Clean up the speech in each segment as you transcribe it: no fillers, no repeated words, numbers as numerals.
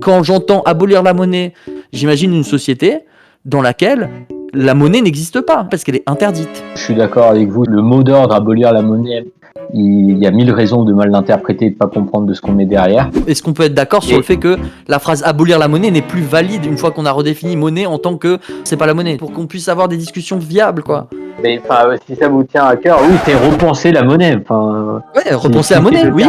quand j'entends abolir la monnaie, j'imagine une société dans laquelle la monnaie n'existe pas, parce qu'elle est interdite. Je suis d'accord avec vous. Le mot d'ordre, abolir la monnaie, il y a 1000 raisons de mal l'interpréter et de pas comprendre de ce qu'on met derrière. Est-ce qu'on peut être d'accord sur le fait que la phrase abolir la monnaie n'est plus valide une fois qu'on a redéfini monnaie en tant que c'est pas la monnaie, pour qu'on puisse avoir des discussions viables, quoi. Mais si ça vous tient à cœur, oui, c'est repenser la monnaie. Ouais, repenser la monnaie, oui.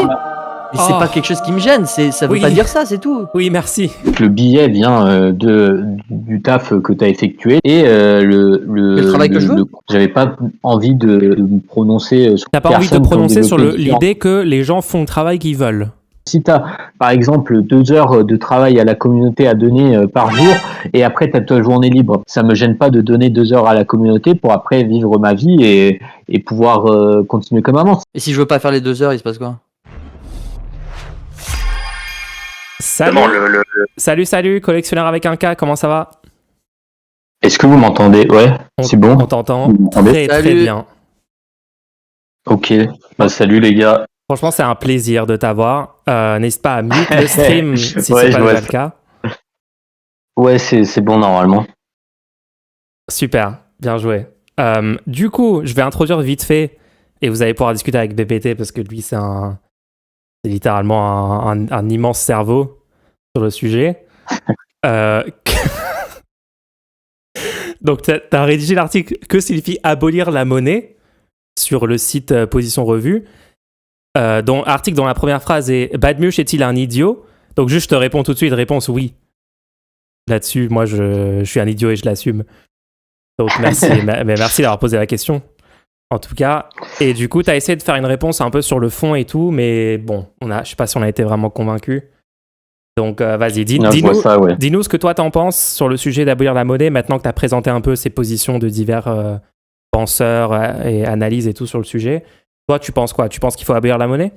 Mais c'est pas quelque chose qui me gêne, ça veut pas dire ça, c'est tout. Oui, merci. Le billet vient du taf que tu as effectué et le travail que je veux. J'avais pas envie de me prononcer sur T'as pas envie de te prononcer sur l'idée que les gens font le travail qu'ils veulent. Si tu as, par exemple, 2 heures de travail à la communauté à donner par jour et après tu as ta journée libre, ça me gêne pas de donner 2 heures à la communauté pour après vivre ma vie et pouvoir continuer comme avant. Et si je veux pas faire les 2 heures, il se passe quoi ? Salut, collectionneur avec un K, comment ça va ? Est-ce que vous m'entendez ? Ouais, c'est bon. On t'entend très bien. Ok, salut les gars. Franchement, c'est un plaisir de t'avoir. N'hésite pas à mute le stream si c'est pas déjà le cas. Ouais, c'est bon normalement. Super, bien joué. Du coup, je vais introduire vite fait et vous allez pouvoir discuter avec BPT parce que lui, c'est littéralement un immense cerveau sur le sujet. Donc, tu as rédigé l'article « Que signifie abolir la monnaie ?» sur le site Position Revue. Article dont la première phrase est « Badmuche est-il un idiot ?» Donc, juste, je te réponds tout de suite, réponse « Oui ». Là-dessus, moi, je suis un idiot et je l'assume. Donc, merci, merci d'avoir posé la question. En tout cas, et du coup, tu as essayé de faire une réponse un peu sur le fond et tout, mais bon, je sais pas si on a été vraiment convaincus. Donc, vas-y, dis-nous ce que toi t'en penses sur le sujet d'abolir la monnaie, maintenant que tu as présenté un peu ces positions de divers penseurs et analyses et tout sur le sujet. Toi, tu penses quoi ? Tu penses qu'il faut abolir la monnaie ?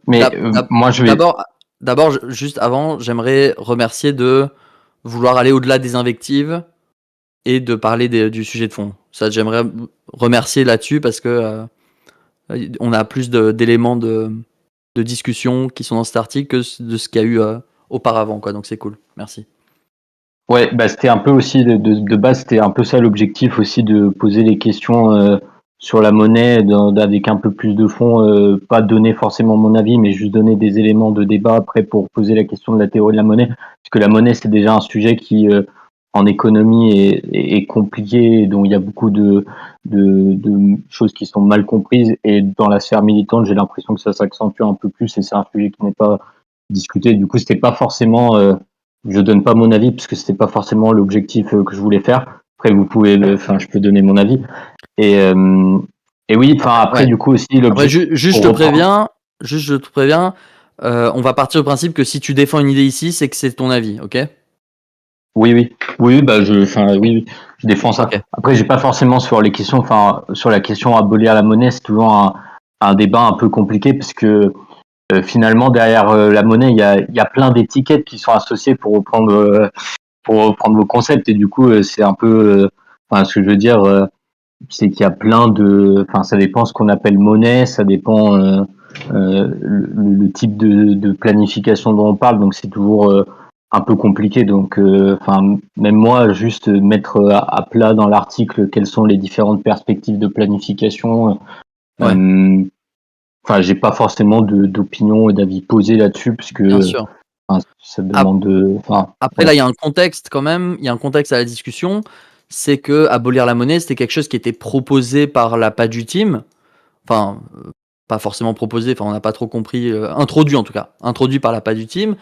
Moi, je vais... D'abord, juste avant, j'aimerais remercier de vouloir aller au-delà des invectives et de parler du sujet de fond. Ça, j'aimerais remercier là-dessus parce que on a plus d'éléments de discussion qui sont dans cet article que de ce qu'il y a eu auparavant, quoi. Donc c'est cool. Merci. Ouais, c'était un peu aussi de base, c'était un peu ça l'objectif aussi, de poser les questions sur la monnaie avec un peu plus de fond, pas donner forcément mon avis, mais juste donner des éléments de débat après pour poser la question de la théorie de la monnaie, parce que la monnaie c'est déjà un sujet qui en économie est compliqué, dont il y a beaucoup de choses qui sont mal comprises, et dans la sphère militante, j'ai l'impression que ça s'accentue un peu plus, et c'est un sujet qui n'est pas discuté. Du coup, c'était pas forcément, je donne pas mon avis parce que c'était pas forcément l'objectif que je voulais faire. Après, je peux donner mon avis. Et oui, après, ouais. Du coup aussi l'objectif. Je te préviens, on va partir du principe que si tu défends une idée ici, c'est que c'est ton avis, ok ? Oui, je défends ça. Okay. Après, j'ai pas forcément sur la question abolir la monnaie, c'est toujours un débat un peu compliqué parce que finalement derrière la monnaie, il y a plein d'étiquettes qui sont associées pour reprendre vos concepts, et du coup, c'est un peu, ce que je veux dire, c'est qu'il y a plein ça dépend ce qu'on appelle monnaie, ça dépend le type de planification dont on parle, donc c'est toujours un peu compliqué. Donc, même moi, juste mettre à plat dans l'article quelles sont les différentes perspectives de planification. Ouais. J'ai pas forcément d'opinion et d'avis posé là-dessus, puisque ça demande Après, là, il y a un contexte quand même, il y a un contexte à la discussion, c'est que abolir la monnaie, c'était quelque chose qui était proposé par la PADU Team, pas forcément proposé, on n'a pas trop compris, introduit en tout cas, introduit par la PADU Team.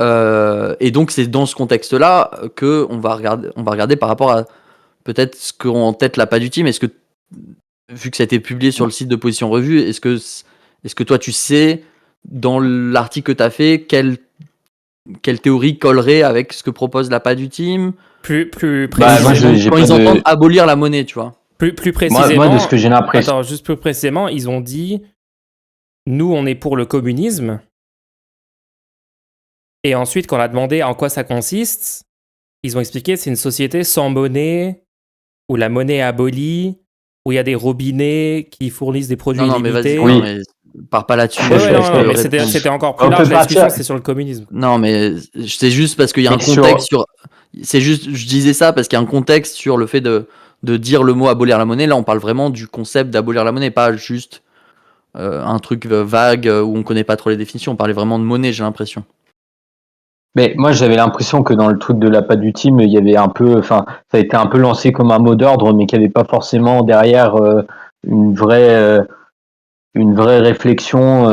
Et donc c'est dans ce contexte-là que on va regarder par rapport à peut-être ce qu'ont en tête la PADU Team. Est-ce que, vu que ça a été publié sur le site de Position Revue, est-ce que toi tu sais dans l'article que tu as fait quelle théorie collerait avec ce que propose la PADU Team plus précisément, quand ils entendent abolir la monnaie, tu vois. Plus précisément, moi, de ce que j'ai l'impression. Attends, juste plus précisément, ils ont dit nous on est pour le communisme. Et ensuite, quand on a demandé en quoi ça consiste, ils ont expliqué que c'est une société sans monnaie, où la monnaie est abolie, où il y a des robinets qui fournissent des produits illimités. Pars pas là-dessus. Ouais, non, mais réponds. c'était encore plus On large peut la discussion, partir. c'est sur le communisme. Non, mais c'est juste parce qu'il y a un Mais sur- contexte sur. C'est juste, je disais ça parce qu'il y a un contexte sur le fait de dire le mot abolir la monnaie. Là, on parle vraiment du concept d'abolir la monnaie, pas juste un truc vague où on connaît pas trop les définitions. On parlait vraiment de monnaie, j'ai l'impression. Mais moi, j'avais l'impression que dans le truc de la patte du team, il y avait un peu, enfin, ça a été un peu lancé comme un mot d'ordre, mais qu'il n'y avait pas forcément derrière une vraie réflexion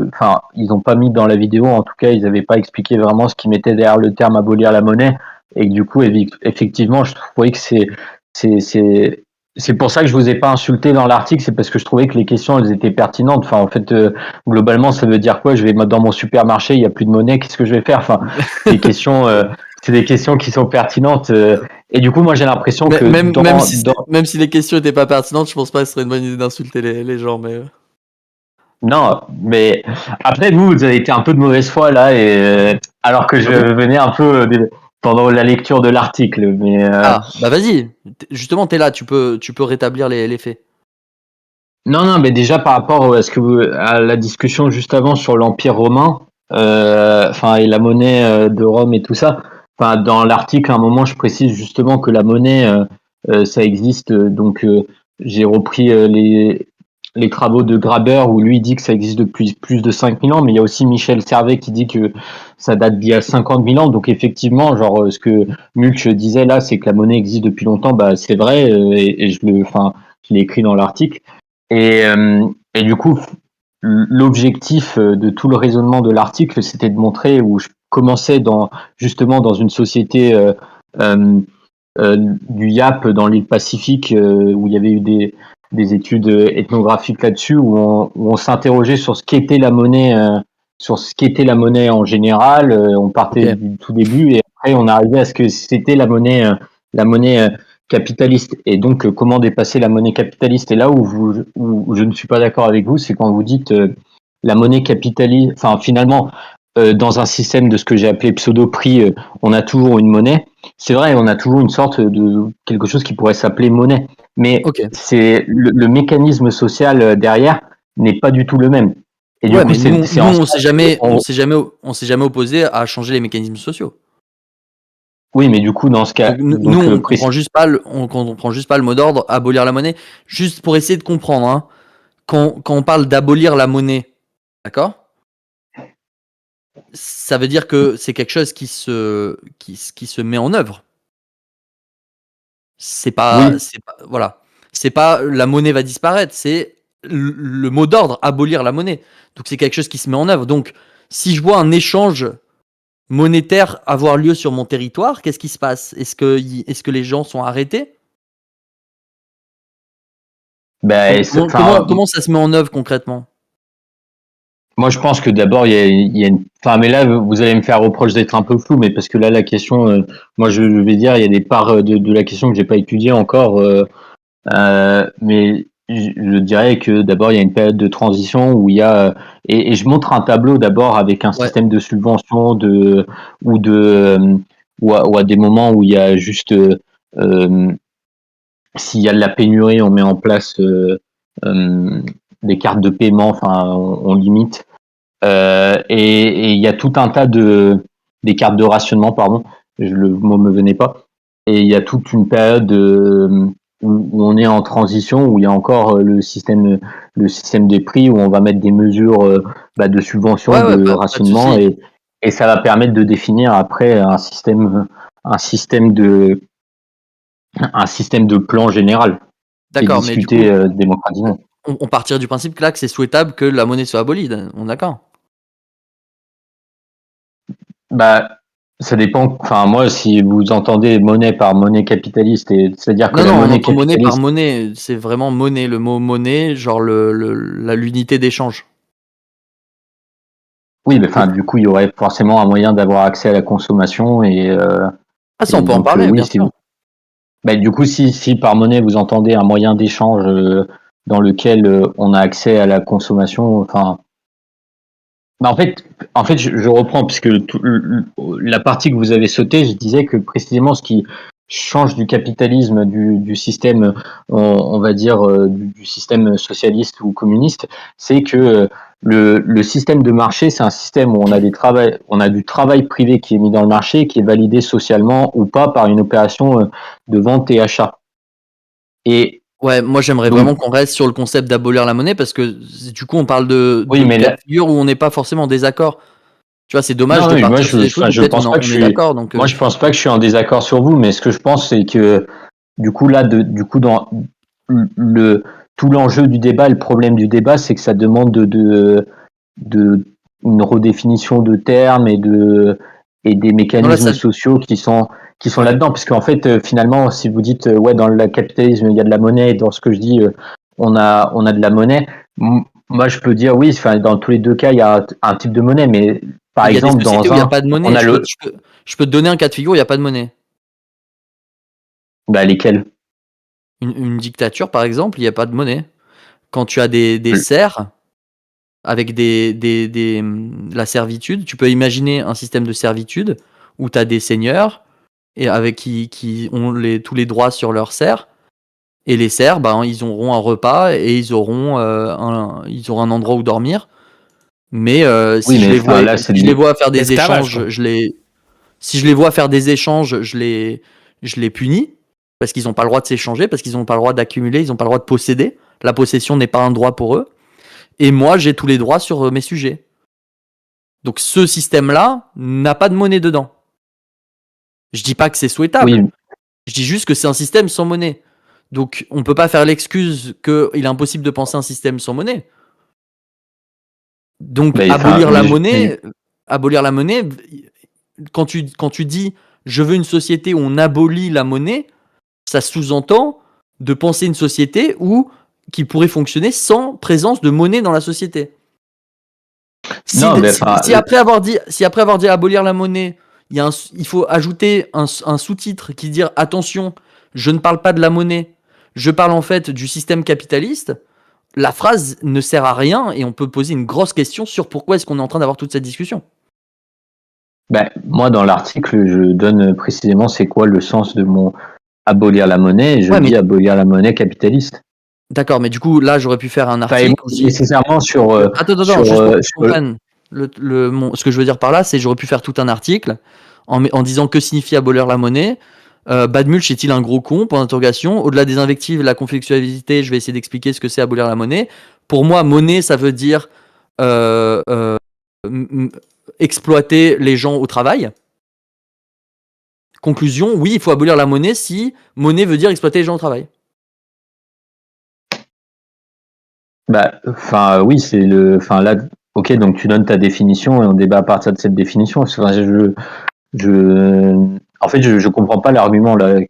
enfin, ils n'ont pas mis dans la vidéo, en tout cas, ils n'avaient pas expliqué vraiment ce qu'ils mettaient derrière le terme abolir la monnaie, et que du coup, effectivement, je trouvais que c'est pour ça que je vous ai pas insulté dans l'article, c'est parce que je trouvais que les questions, elles étaient pertinentes. Enfin, en fait, globalement, ça veut dire quoi? Je vais dans mon supermarché, il y a plus de monnaie, qu'est-ce que je vais faire? Enfin, les questions, c'est des questions qui sont pertinentes. Et du coup, moi, j'ai l'impression que même si les questions étaient pas pertinentes, je pense pas que ce serait une bonne idée d'insulter les gens. Mais non, mais après, vous avez été un peu de mauvaise foi là, et alors que je venais un peu pendant la lecture de l'article. Mais bah vas-y. Justement, t'es là, tu peux rétablir les faits. non, mais déjà par rapport à la discussion juste avant sur l'Empire romain, enfin et la monnaie de Rome et tout ça. Enfin, dans l'article, à un moment, je précise justement que la monnaie, ça existe. Donc, j'ai repris les travaux de Graeber où lui dit que ça existe depuis plus de 5000 ans, mais il y a aussi Michel Servet qui dit que ça date d'il y a 50 000 ans. Donc, effectivement, genre, ce que Mulch disait là, c'est que la monnaie existe depuis longtemps. Bah, c'est vrai, et je l'ai écrit dans l'article. Et du coup, l'objectif de tout le raisonnement de l'article, c'était de montrer où je commençais justement dans une société du Yap dans l'île Pacifique, où il y avait eu des études ethnographiques là-dessus, où on s'interrogeait sur ce qu'était la monnaie, en général. On partait du tout début et après on arrivait à ce que c'était la monnaie capitaliste. Et donc, comment dépasser la monnaie capitaliste? Et là où je ne suis pas d'accord avec vous, c'est quand vous dites la monnaie capitaliste, enfin finalement, dans un système de ce que j'ai appelé pseudo-prix, on a toujours une monnaie. C'est vrai, on a toujours une sorte de quelque chose qui pourrait s'appeler monnaie. Mais c'est le mécanisme social derrière n'est pas du tout le même. Et du coup, on s'est jamais opposé à changer les mécanismes sociaux. Oui, mais du coup, dans ce cas, on comprend juste pas le mot d'ordre, abolir la monnaie, juste pour essayer de comprendre. Hein, quand on parle d'abolir la monnaie, d'accord? Ça veut dire que c'est quelque chose qui se met en œuvre. C'est pas la monnaie va disparaître, c'est le mot d'ordre, abolir la monnaie. Donc c'est quelque chose qui se met en œuvre. Donc si je vois un échange monétaire avoir lieu sur mon territoire, qu'est-ce qui se passe? Est-ce que les gens sont arrêtés? Comment ça se met en œuvre concrètement? Moi, je pense que d'abord, il y a une. Enfin, mais là, vous allez me faire reproche d'être un peu flou, mais parce que là, la question, moi, je vais dire, il y a des parts de la question que j'ai pas étudiée encore, mais je dirais que d'abord, il y a une période de transition où il y a, et je montre un tableau d'abord avec un système de subvention ou à des moments où il y a juste, s'il y a de la pénurie, on met en place des cartes de paiement, enfin, on limite. Et il y a tout un tas des cartes de rationnement, pardon, le mot me venait pas. Et il y a toute une période où on est en transition, où il y a encore le système des prix, où on va mettre des mesures de subvention, de rationnement, et ça va permettre de définir après un système de plan général. D'accord, mais discuter démocratiquement. On partirait du principe que là, que c'est souhaitable que la monnaie soit abolie. On est d'accord? Bah, ça dépend. Enfin, moi, si vous entendez monnaie par monnaie capitaliste, c'est-à-dire que la monnaie capitaliste. Monnaie par monnaie, c'est vraiment monnaie. Le mot monnaie, genre l'unité d'échange. Oui, mais enfin, du coup, il y aurait forcément un moyen d'avoir accès à la consommation et. Ça, on peut en parler, bien sûr. Bah, du coup, si par monnaie vous entendez un moyen d'échange dans lequel on a accès à la consommation, enfin. Bah, en fait, je reprends puisque la partie que vous avez sautée, je disais que précisément ce change du capitalisme, du système, on va dire, du système socialiste ou communiste, c'est que le système de marché, c'est un système où on a du travail privé qui est mis dans le marché, qui est validé socialement ou pas par une opération de vente et achat. Et Ouais, moi j'aimerais donc, vraiment qu'on reste sur le concept d'abolir la monnaie parce que du coup on parle de oui, mais cas là, de figure où on n'est pas forcément en désaccord. Tu vois, c'est dommage non, de oui, moi partir sur des trucs où je peut-être pense pas que on est d'accord. Donc, moi je pense pas que je suis en désaccord sur vous, mais ce que je pense c'est que du coup là, du coup dans le tout l'enjeu du débat, le problème du débat, c'est que ça demande de une redéfinition de termes et des non, là, mécanismes sociaux qui sont ouais. là-dedans, parce qu'en fait finalement si vous dites ouais dans le capitalisme il y a de la monnaie, et dans ce que je dis on a de la monnaie, moi je peux dire oui, enfin dans tous les deux cas il y a un type de monnaie, mais par Il y a des exemple sociétés dans où il n'y a un pas de on monnaie. a Je peux te donner un cas de figure où il n'y a pas de monnaie. lesquels Une dictature, par exemple, il n'y a pas de monnaie. Quand tu as des serfs avec la servitude, tu peux imaginer un système de servitude où tu as des seigneurs et avec qui ont tous les droits sur leurs serfs. Et les serfs, ben, ils auront un repas et ils auront un endroit où dormir. Mais oui mais enfin là si je les vois faire des L'esclavage, quoi. échanges, si je les vois faire des échanges, je les punis parce qu'ils n'ont pas le droit de s'échanger, parce qu'ils n'ont pas le droit d'accumuler, ils n'ont pas le droit de posséder. La possession n'est pas un droit pour eux. Et moi, j'ai tous les droits sur mes sujets. Donc ce système-là n'a pas de monnaie dedans. Je dis pas que c'est souhaitable. oui Je dis juste que c'est un système sans monnaie. Donc on peut pas faire l'excuse qu'il est impossible de penser un système sans monnaie. Donc mais, enfin, abolir la monnaie, quand tu dis je veux une société où on abolit la monnaie, ça sous-entend de penser une société qui pourrait fonctionner sans présence de monnaie dans la société. non mais enfin Si après avoir dit abolir la monnaie, il faut ajouter un sous-titre qui dit attention, je ne parle pas de la monnaie, je parle en fait du système capitaliste. La phrase ne sert à rien et on peut poser une grosse question sur pourquoi est-ce qu'on est en train d'avoir toute cette discussion. ben, moi, dans l'article, je donne précisément c'est quoi le sens de mon abolir la monnaie, et je Ouais, mais dis abolir la monnaie capitaliste. d'accord, mais du coup, là, j'aurais pu faire un Pas article aussi. nécessairement Attends, juste pour que tu comprennes. Ce que je veux dire par là, c'est j'aurais pu faire tout un article en disant que signifie abolir la monnaie. Badmulch est-il un gros con? Point d'interrogation. Au-delà des invectives et la conflictualité, je vais essayer d'expliquer ce que c'est abolir la monnaie. Pour moi, monnaie, ça veut dire exploiter les gens au travail. Conclusion, oui, il faut abolir la monnaie si monnaie veut dire exploiter les gens au travail. Bah, enfin, oui, enfin là, ok, donc tu donnes ta définition et on débat à partir de cette définition. Enfin, en fait, je comprends pas l'argument là.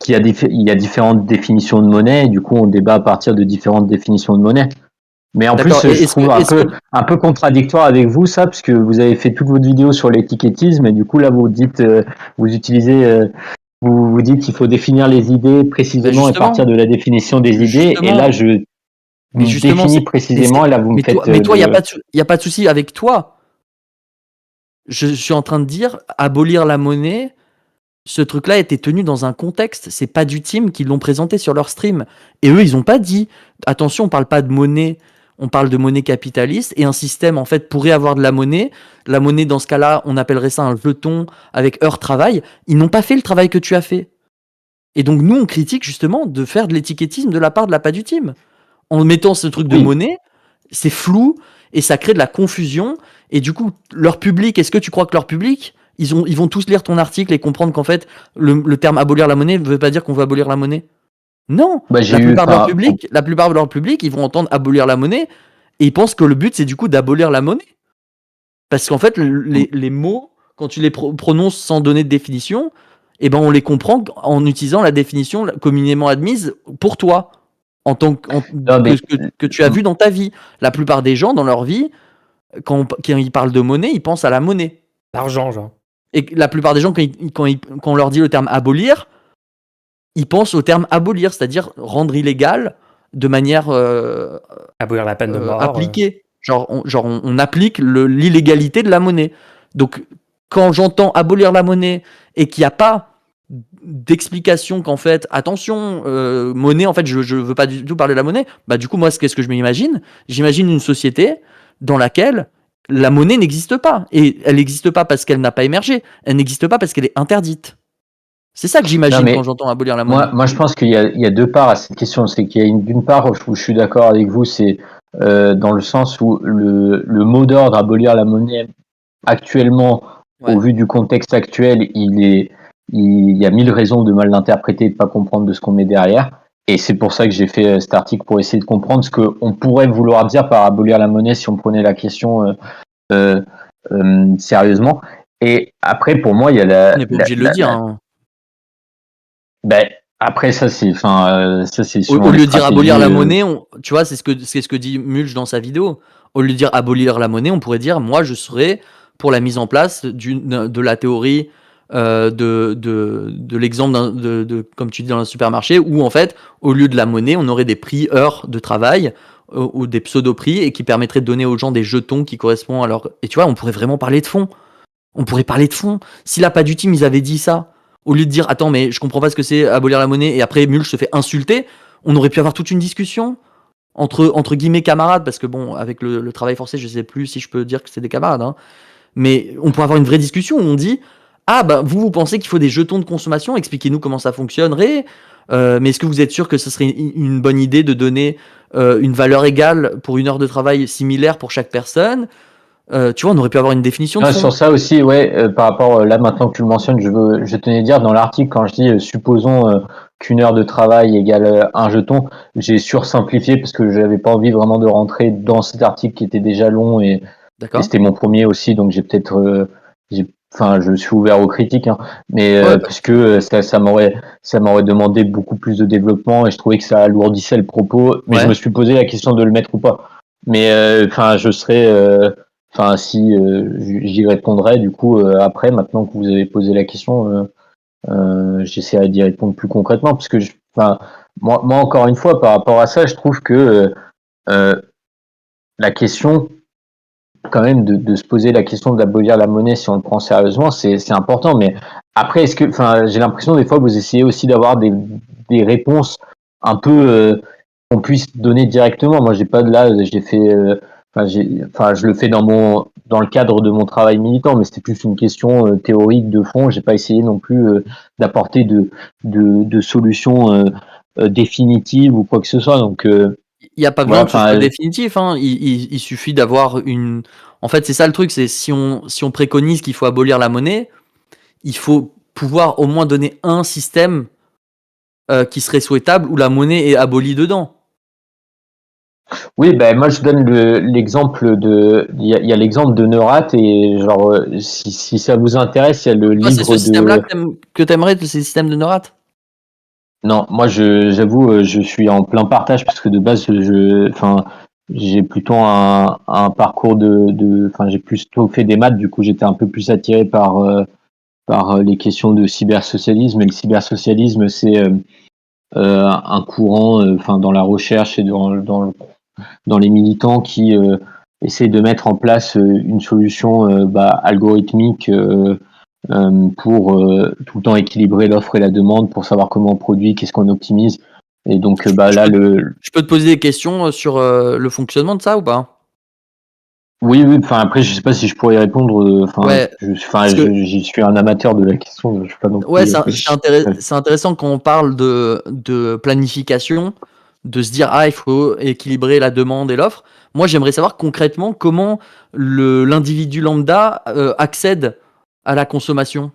Il y a différentes définitions de monnaie, et du coup, on débat à partir de différentes définitions de monnaie. Mais en plus, D'accord. je trouve un peu contradictoire avec vous ça, parce que vous avez fait toute votre vidéo sur l'étiquettisme, et du coup là, vous dites, vous utilisez, vous dites qu'il faut définir les idées précisément et partir de la définition des idées. Et là, je Mais justement, définis précisément, et là, vous me faites. mais toi, il y a pas de souci avec toi. Je suis en train de dire abolir la monnaie. Ce truc-là était tenu dans un contexte. C'est pas du team qui l'ont présenté sur leur stream. Et eux, ils ont pas dit attention, on parle pas de monnaie, on parle de monnaie capitaliste et un système en fait pourrait avoir de la monnaie. La monnaie, dans ce cas-là, on appellerait ça un jeton avec heure travail. Ils n'ont pas fait le travail que tu as fait. Et donc nous, on critique justement de faire de l'étiquettisme de la part de la pas du team. En mettant ce truc de monnaie, c'est flou et ça crée de la confusion. Et du coup, leur public, est-ce que tu crois que leur public, ils vont tous lire ton article et comprendre qu'en fait, le terme abolir la monnaie ne veut pas dire qu'on veut abolir la monnaie? Non, Bah, la plupart de leur public, ils vont entendre abolir la monnaie et ils pensent que le but, c'est du coup d'abolir la monnaie. Parce qu'en fait, les mots, quand tu les prononces sans donner de définition, eh ben, on les comprend en utilisant la définition communément admise pour toi que tu as vu dans ta vie. La plupart des gens, dans leur vie, quand ils parlent de monnaie, ils pensent à la monnaie. L'argent, genre. Et la plupart des gens, quand on leur dit le terme abolir, ils pensent au terme abolir, c'est-à-dire rendre illégal de manière Abolir la peine de mort. appliquée. On applique l'illégalité de la monnaie. Donc, quand j'entends abolir la monnaie et qu'il n'y a pas d'explication qu'en fait, attention, monnaie, en fait, je veux pas du tout parler de la monnaie. Bah, du coup, moi, qu'est-ce que je m'imagine? J'imagine une société dans laquelle la monnaie n'existe pas. Et elle n'existe pas parce qu'elle n'a pas émergé. Elle n'existe pas parce qu'elle est interdite. C'est ça que Non, j'imagine mais quand j'entends abolir la monnaie. moi, je pense qu'il y a deux parts à cette question. C'est qu'il y a d'une part où je suis d'accord avec vous, c'est dans le sens où le mot d'ordre abolir la monnaie actuellement, Ouais. au vu du contexte actuel, il y a 1000 raisons de mal l'interpréter et de pas comprendre de ce qu'on met derrière. Et c'est pour ça que j'ai fait cet article pour essayer de comprendre ce qu'on pourrait vouloir dire par abolir la monnaie si on prenait la question sérieusement. Et après, pour moi, il y a On n'est pas obligé de le dire. Hein. ben, après, ça, c'est Au selon les lieu de dire stratégies. abolir la monnaie, tu vois, c'est ce que dit Mulch dans sa vidéo. Au lieu de dire abolir la monnaie, on pourrait dire moi je serais pour la mise en place de la théorie de l'exemple comme tu dis dans un supermarché où en fait au lieu de la monnaie on aurait des prix heures de travail ou des pseudo-prix et qui permettraient de donner aux gens des jetons qui correspondent à leur... Et tu vois, on pourrait vraiment parler de fond. On pourrait parler de fond. Si la pas du team ils avaient dit ça, au lieu de dire attends mais je comprends pas ce que c'est abolir la monnaie et après Mulch se fait insulter, on aurait pu avoir toute une discussion entre guillemets camarades, parce que bon, avec le travail forcé, je sais plus si je peux dire que c'est des camarades, hein, mais on pourrait avoir une vraie discussion où on dit ah bah vous pensez qu'il faut des jetons de consommation, expliquez-nous comment ça fonctionnerait, mais est-ce que vous êtes sûr que ce serait une bonne idée de donner une valeur égale pour une heure de travail similaire pour chaque personne? Tu vois, on aurait pu avoir une définition de fond. Sur ça aussi, ouais, par rapport, là maintenant que tu le mentionnes, je tenais à dire dans l'article, quand je dis supposons qu'une heure de travail égale un jeton, j'ai sursimplifié parce que j'avais pas envie vraiment de rentrer dans cet article qui était déjà long et c'était mon premier aussi, donc j'ai peut-être, je suis ouvert aux critiques, hein, mais puisque ça m'aurait demandé beaucoup plus de développement et je trouvais que ça alourdissait le propos, mais je me suis posé la question de le mettre ou pas. Mais je serais si j'y répondrai du coup après, maintenant que vous avez posé la question, j'essaierai d'y répondre plus concrètement, parce que moi encore une fois par rapport à ça, je trouve que la question quand même de se poser la question d'abolir la monnaie, si on le prend sérieusement, c'est important. Mais après, j'ai l'impression des fois que vous essayez aussi d'avoir des réponses un peu qu'on puisse donner directement. Moi, j'ai pas de là, j'ai fait je le fais dans le cadre de mon travail militant, mais c'était plus une question théorique de fond. J'ai pas essayé non plus d'apporter de solutions définitives ou quoi que ce soit. Donc il n'y a pas besoin que ce soit définitif. Hein. Il suffit d'avoir une... En fait, c'est ça le truc, c'est si on préconise qu'il faut abolir la monnaie, il faut pouvoir au moins donner un système qui serait souhaitable où la monnaie est abolie dedans. Oui, ben moi je donne l'exemple il y a l'exemple de Neurat, et genre si ça vous intéresse, il y a le livre c'est ce système-là que t'aimerais, ce système de Neurat? Non, moi j'avoue, je suis en plein partage parce que de base j'ai plutôt un parcours j'ai plutôt fait des maths, du coup j'étais un peu plus attiré par les questions de cybersocialisme, et le cybersocialisme c'est un courant dans la recherche et dans les militants qui essayent de mettre en place une solution algorithmique pour tout le temps équilibrer l'offre et la demande, pour savoir comment on produit, qu'est-ce qu'on optimise. Et donc je peux te poser des questions sur le fonctionnement de ça ou pas? Oui, après je sais pas si je pourrais y répondre, j'y suis un amateur de la question, je suis pas non plus... c'est intéressant quand on parle de planification, de se dire il faut équilibrer la demande et l'offre. Moi j'aimerais savoir concrètement comment l'individu lambda accède à la consommation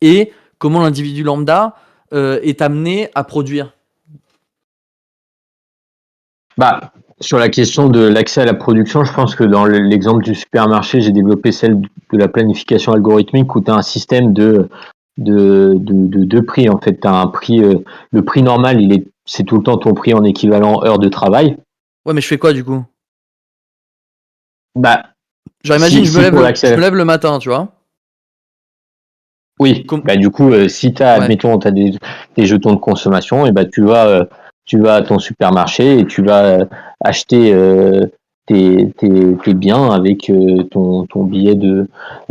et comment l'individu lambda est amené à produire. Sur la question de l'accès à la production, je pense que dans l'exemple du supermarché, j'ai développé celle de la planification algorithmique, où tu as un système de prix. En fait, tu as un prix, le prix normal, c'est tout le temps ton prix en équivalent heure de travail. Ouais, mais je fais quoi du coup? Genre, imagine, je me lève le matin, tu vois. Oui, du coup, si admettons, tu as des jetons de consommation, et tu vas à ton supermarché et tu vas acheter tes biens avec ton billet de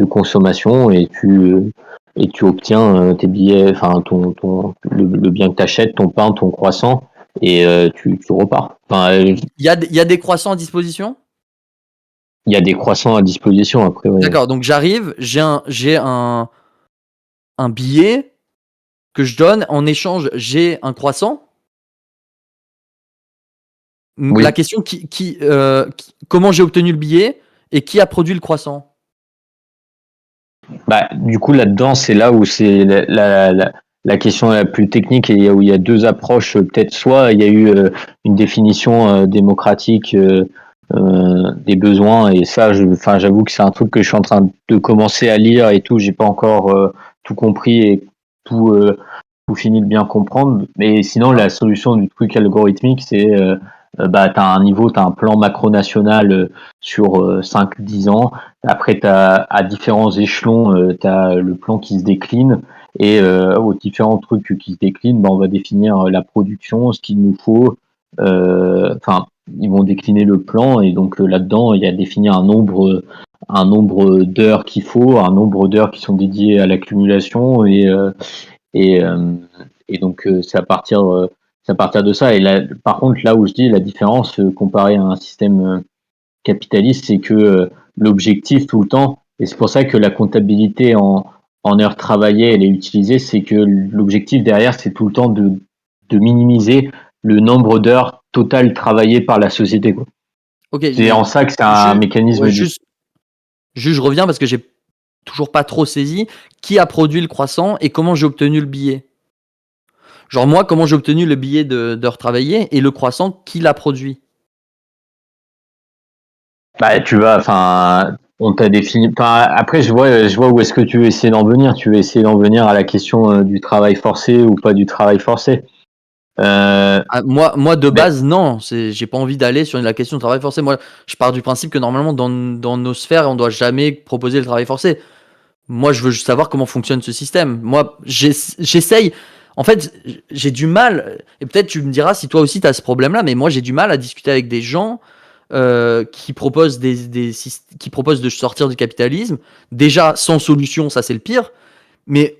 consommation, et et tu obtiens tes billets, enfin le bien que tu achètes, ton pain, ton croissant, et tu repars. Enfin, Il y a des croissants à disposition? il y a des croissants à disposition après. Ouais. D'accord, donc j'arrive, j'ai un billet que je donne, en échange, j'ai un croissant. Oui. La question comment j'ai obtenu le billet et qui a produit le croissant? Bah, du coup, là-dedans, c'est là où c'est la question la plus technique et où il y a deux approches. Peut-être soit il y a eu une définition démocratique des besoins, et ça, j'avoue que c'est un truc que je suis en train de commencer à lire et tout. J'ai pas encore tout compris et tout fini de bien comprendre. Mais sinon, la solution du truc algorithmique, c'est t'as un plan macro-national sur 5-10 ans. Après, à différents échelons, tu as le plan qui se décline. Et aux différents trucs qui se déclinent, on va définir la production, ce qu'il nous faut. Ils vont décliner le plan. Et donc là-dedans, il y a définir un nombre d'heures qu'il faut, un nombre d'heures qui sont dédiées à l'accumulation. Et, et donc c'est à partir de ça. Et là, par contre, là où je dis la différence comparée à un système capitaliste, c'est que l'objectif tout le temps, et c'est pour ça que la comptabilité en heures travaillées, elle est utilisée, c'est que l'objectif derrière, c'est tout le temps de minimiser le nombre d'heures totales travaillées par la société. Quoi. Ok, C'est en ça que c'est un mécanisme. Ouais, juste, je reviens parce que j'ai toujours pas trop saisi qui a produit le croissant et comment j'ai obtenu le billet. Genre moi, comment j'ai obtenu le billet d'heures travaillées et le croissant, qui l'a produit? Bah, on t'a défini. Après, je vois où est-ce que tu veux essayer d'en venir. Tu veux essayer d'en venir à la question du travail forcé ou pas du travail forcé. Moi, de base, non. J'ai pas envie d'aller sur la question du travail forcé. Moi, je pars du principe que normalement, dans nos sphères, on doit jamais proposer le travail forcé. Moi, je veux juste savoir comment fonctionne ce système. Moi, j'essaye. En fait, j'ai du mal, et peut-être tu me diras si toi aussi tu as ce problème-là, mais moi j'ai du mal à discuter avec des gens qui proposent qui proposent de sortir du capitalisme. Déjà, sans solution, ça c'est le pire, mais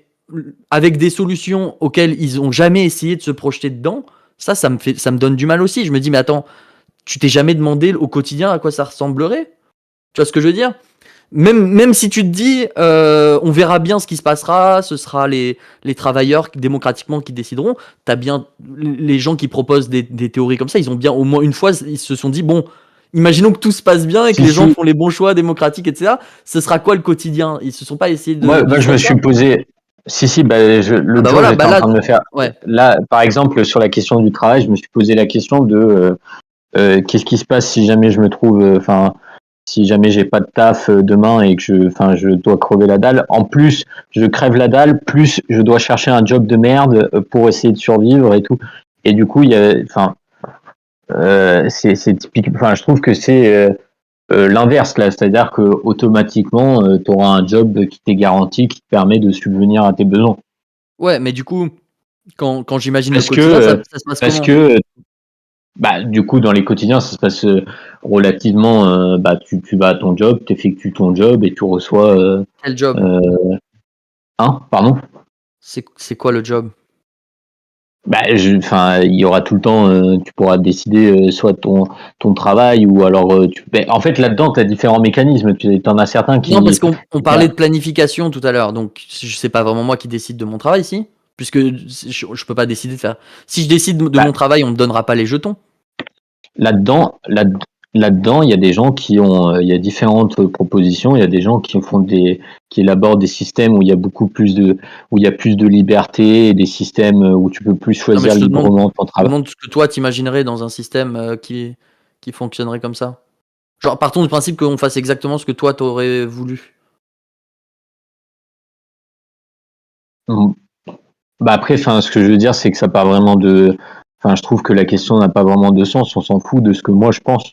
avec des solutions auxquelles ils ont jamais essayé de se projeter dedans, ça me donne du mal aussi. Je me dis, mais attends, tu t'es jamais demandé au quotidien à quoi ça ressemblerait? Tu vois ce que je veux dire? Même si tu te dis, on verra bien ce qui se passera, ce sera les travailleurs démocratiquement qui décideront, t'as bien les gens qui proposent des théories comme ça, ils ont bien au moins une fois, ils se sont dit, bon, imaginons que tout se passe bien et que les gens font les bons choix démocratiques, etc. Ce sera quoi le quotidien? Ils se sont pas essayés de... Moi, je me suis posé... l'autre jour, j'étais en train de me faire... Ouais. Là, par exemple, sur la question du travail, je me suis posé la question de qu'est-ce qui se passe si jamais je me trouve... si jamais j'ai pas de taf demain et que je dois crever la dalle. En plus, je crève la dalle, plus je dois chercher un job de merde pour essayer de survivre et tout. Et du coup, il y a... c'est typique... je trouve que c'est... l'inverse là, c'est-à-dire que automatiquement tu auras un job qui t'est garanti, qui te permet de subvenir à tes besoins. Ouais, mais du coup, quand j'imagine le quotidien, ça se passe parce comment? que du coup dans les quotidiens ça se passe relativement tu vas à ton job, tu effectues ton job et tu reçois Quel job? Pardon? C'est quoi le job? Il y aura tout le temps, tu pourras décider soit ton travail ou alors en fait là-dedans tu as différents mécanismes, tu en as certains qui... Non, parce qu'on parlait de planification tout à l'heure, donc c'est pas vraiment moi qui décide de mon travail, si? Puisque je peux pas décider de faire. Si je décide de mon travail, on me donnera pas les jetons. Là-dedans, il y a des gens qui ont, il y a différentes propositions. Il y a des gens qui qui élaborent des systèmes où il y a où il y a plus de liberté, et des systèmes où tu peux plus choisir librement ton travail. Je te demande ce que toi t'imaginerais dans un système qui fonctionnerait comme ça. Genre, partons du principe qu'on fasse exactement ce que toi t'aurais voulu. Après, ce que je veux dire, c'est que ça part vraiment de. Je trouve que la question n'a pas vraiment de sens. On s'en fout de ce que moi je pense.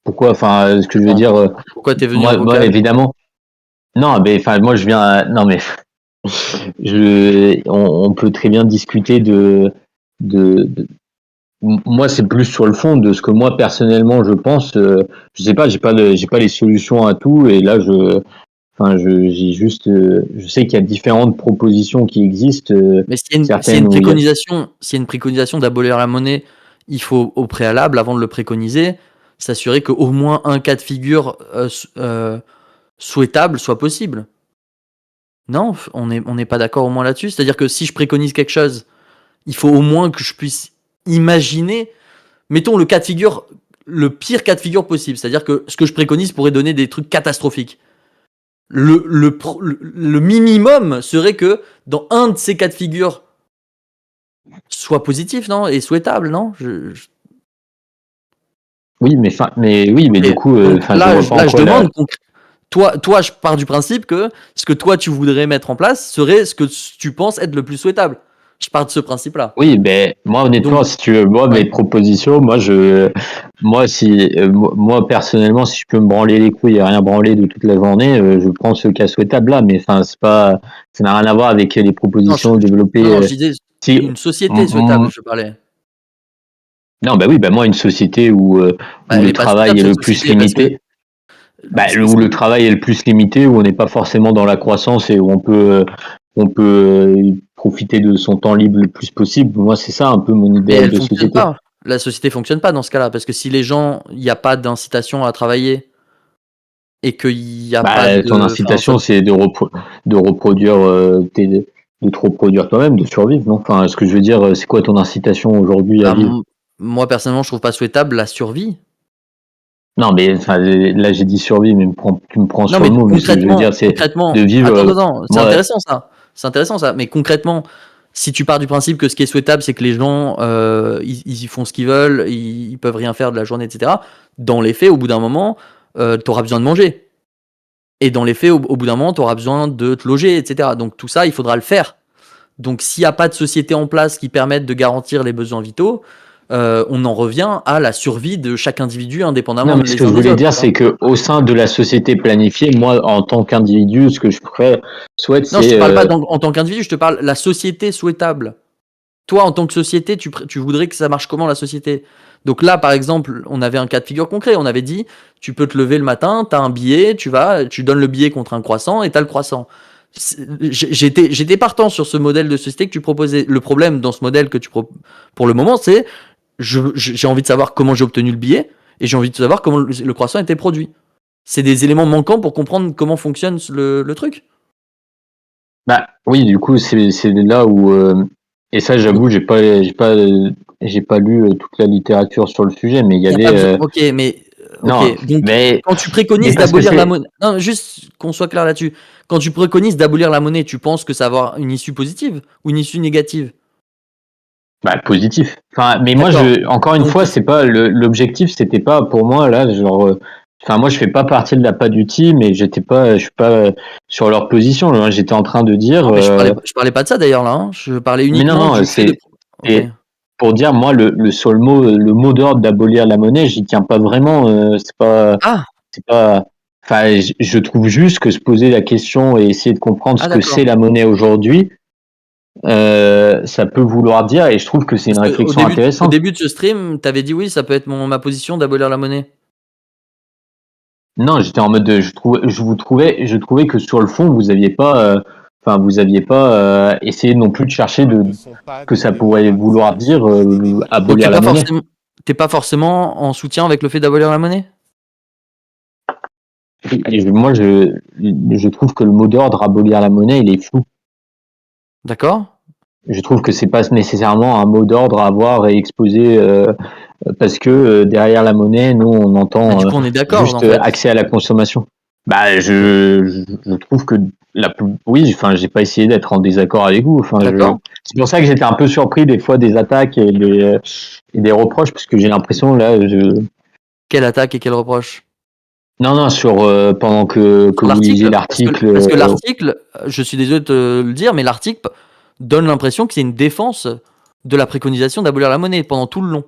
Pourquoi? Ce que je veux dire. Pourquoi t'es venu moi, évidemment. Non, mais moi je viens. Non, mais on peut très bien discuter moi, c'est plus sur le fond de ce que moi personnellement je pense. Je sais pas, j'ai pas les solutions à tout, et là Enfin, je sais qu'il y a différentes propositions qui existent. Mais s'il y a une Certaines préconisation d'abolir la monnaie, il faut au préalable, avant de le préconiser, s'assurer qu'au moins un cas de figure souhaitable soit possible. Non, on n'est pas d'accord au moins là-dessus. C'est-à-dire que si je préconise quelque chose, il faut au moins que je puisse imaginer, mettons le pire cas de figure possible. C'est-à-dire que ce que je préconise pourrait donner des trucs catastrophiques. Le minimum serait que dans un de ces cas de figure soit positif, non, et souhaitable, non. Oui, mais du coup, là, je demande. Toi, je pars du principe que ce que toi tu voudrais mettre en place serait ce que tu penses être le plus souhaitable. Je pars de ce principe-là. Oui, ben moi honnêtement, Donc, si tu veux, mes propositions, moi personnellement, si je peux me branler les couilles et rien branler de toute la journée, je prends ce cas souhaitable là. Mais enfin, ça n'a rien à voir avec les propositions développées. Non, je disais une société souhaitable, je parlais. Non, bah oui, moi une société où le travail est le plus limité. Où le travail est le plus limité, où on n'est pas forcément dans la croissance et où on peut profiter de son temps libre le plus possible. Moi, c'est ça un peu mon idéal de société. La société fonctionne pas dans ce cas-là, parce que si les gens, il n'y a pas d'incitation à travailler et qu'il n'y a pas de... Ton incitation, c'est de reproduire, de te reproduire toi-même, de survivre, non? Enfin, ce que je veux dire, c'est quoi ton incitation aujourd'hui à vivre? Moi, personnellement, je trouve pas souhaitable la survie. Non, mais là j'ai dit survie, mais tu me prends sur le mot. Mais ce que je veux dire, c'est de vivre. Attends, c'est intéressant ça. C'est intéressant ça. Mais concrètement, si tu pars du principe que ce qui est souhaitable, c'est que les gens ils font ce qu'ils veulent, ils peuvent rien faire de la journée, etc. Dans les faits, au bout d'un moment, t'auras besoin de manger. Et dans les faits, au bout d'un moment, t'auras besoin de te loger, etc. Donc tout ça, il faudra le faire. Donc s'il n'y a pas de société en place qui permette de garantir les besoins vitaux, on en revient à la survie de chaque individu indépendamment. Non, mais ce que je voulais dire, c'est que au sein de la société planifiée, moi, en tant qu'individu, ce que je souhaite, c'est... Non, je te parle pas en tant qu'individu, je te parle la société souhaitable. Toi, en tant que société, tu voudrais que ça marche comment la société? Donc là, par exemple, on avait un cas de figure concret. On avait dit, tu peux te lever le matin, t'as un billet, tu donnes le billet contre un croissant et t'as le croissant. J'étais partant sur ce modèle de société que tu proposais. Le problème dans ce modèle que tu proposes pour le moment, c'est j'ai envie de savoir comment j'ai obtenu le billet et j'ai envie de savoir comment le croissant était produit. C'est des éléments manquants pour comprendre comment fonctionne le truc. Oui, du coup, c'est là où et ça, j'avoue, j'ai pas lu toute la littérature sur le sujet, mais il y avait. Ok, mais non, donc mais quand tu préconises d'abolir la monnaie, non, juste qu'on soit clair là-dessus. Quand tu préconises d'abolir la monnaie, tu penses que ça va avoir une issue positive ou une issue négative? Positif. Enfin, mais moi, encore une fois, c'est pas l'objectif, c'était pas pour moi là, genre. Enfin, moi, je fais pas partie de la pas du team et je suis pas sur leur position. J'étais en train de dire. Non, mais je parlais pas de ça d'ailleurs là. Hein. Je parlais uniquement. Mais non, c'est. Et pour dire, moi, le mot d'ordre d'abolir la monnaie, j'y tiens pas vraiment. C'est pas. C'est pas. Enfin, je trouve juste que se poser la question et essayer de comprendre ce que c'est la monnaie aujourd'hui. Ça peut vouloir dire, et je trouve que c'est une réflexion intéressante. Au début de ce stream, t'avais dit oui, ça peut être ma position d'abolir la monnaie. Non, j'étais en mode je trouvais que sur le fond vous aviez pas essayé non plus de chercher que ça pourrait vouloir dire abolir la monnaie. T'es pas forcément en soutien avec le fait d'abolir la monnaie? Moi je trouve que le mot d'ordre abolir la monnaie, il est flou. D'accord. Je trouve que c'est pas nécessairement un mot d'ordre à avoir et exposé parce que derrière la monnaie, nous on entend du coup, on est d'accord, juste accès à la consommation. Je trouve que oui, enfin, j'ai pas essayé d'être en désaccord avec vous. Enfin, c'est pour ça que j'étais un peu surpris des fois des attaques et des reproches, parce que j'ai l'impression là. Quelle attaque et quel reproche? Non, sur pendant que vous lisiez l'article. Parce que l'article, je suis désolé de te le dire, mais l'article donne l'impression que c'est une défense de la préconisation d'abolir la monnaie pendant tout le long.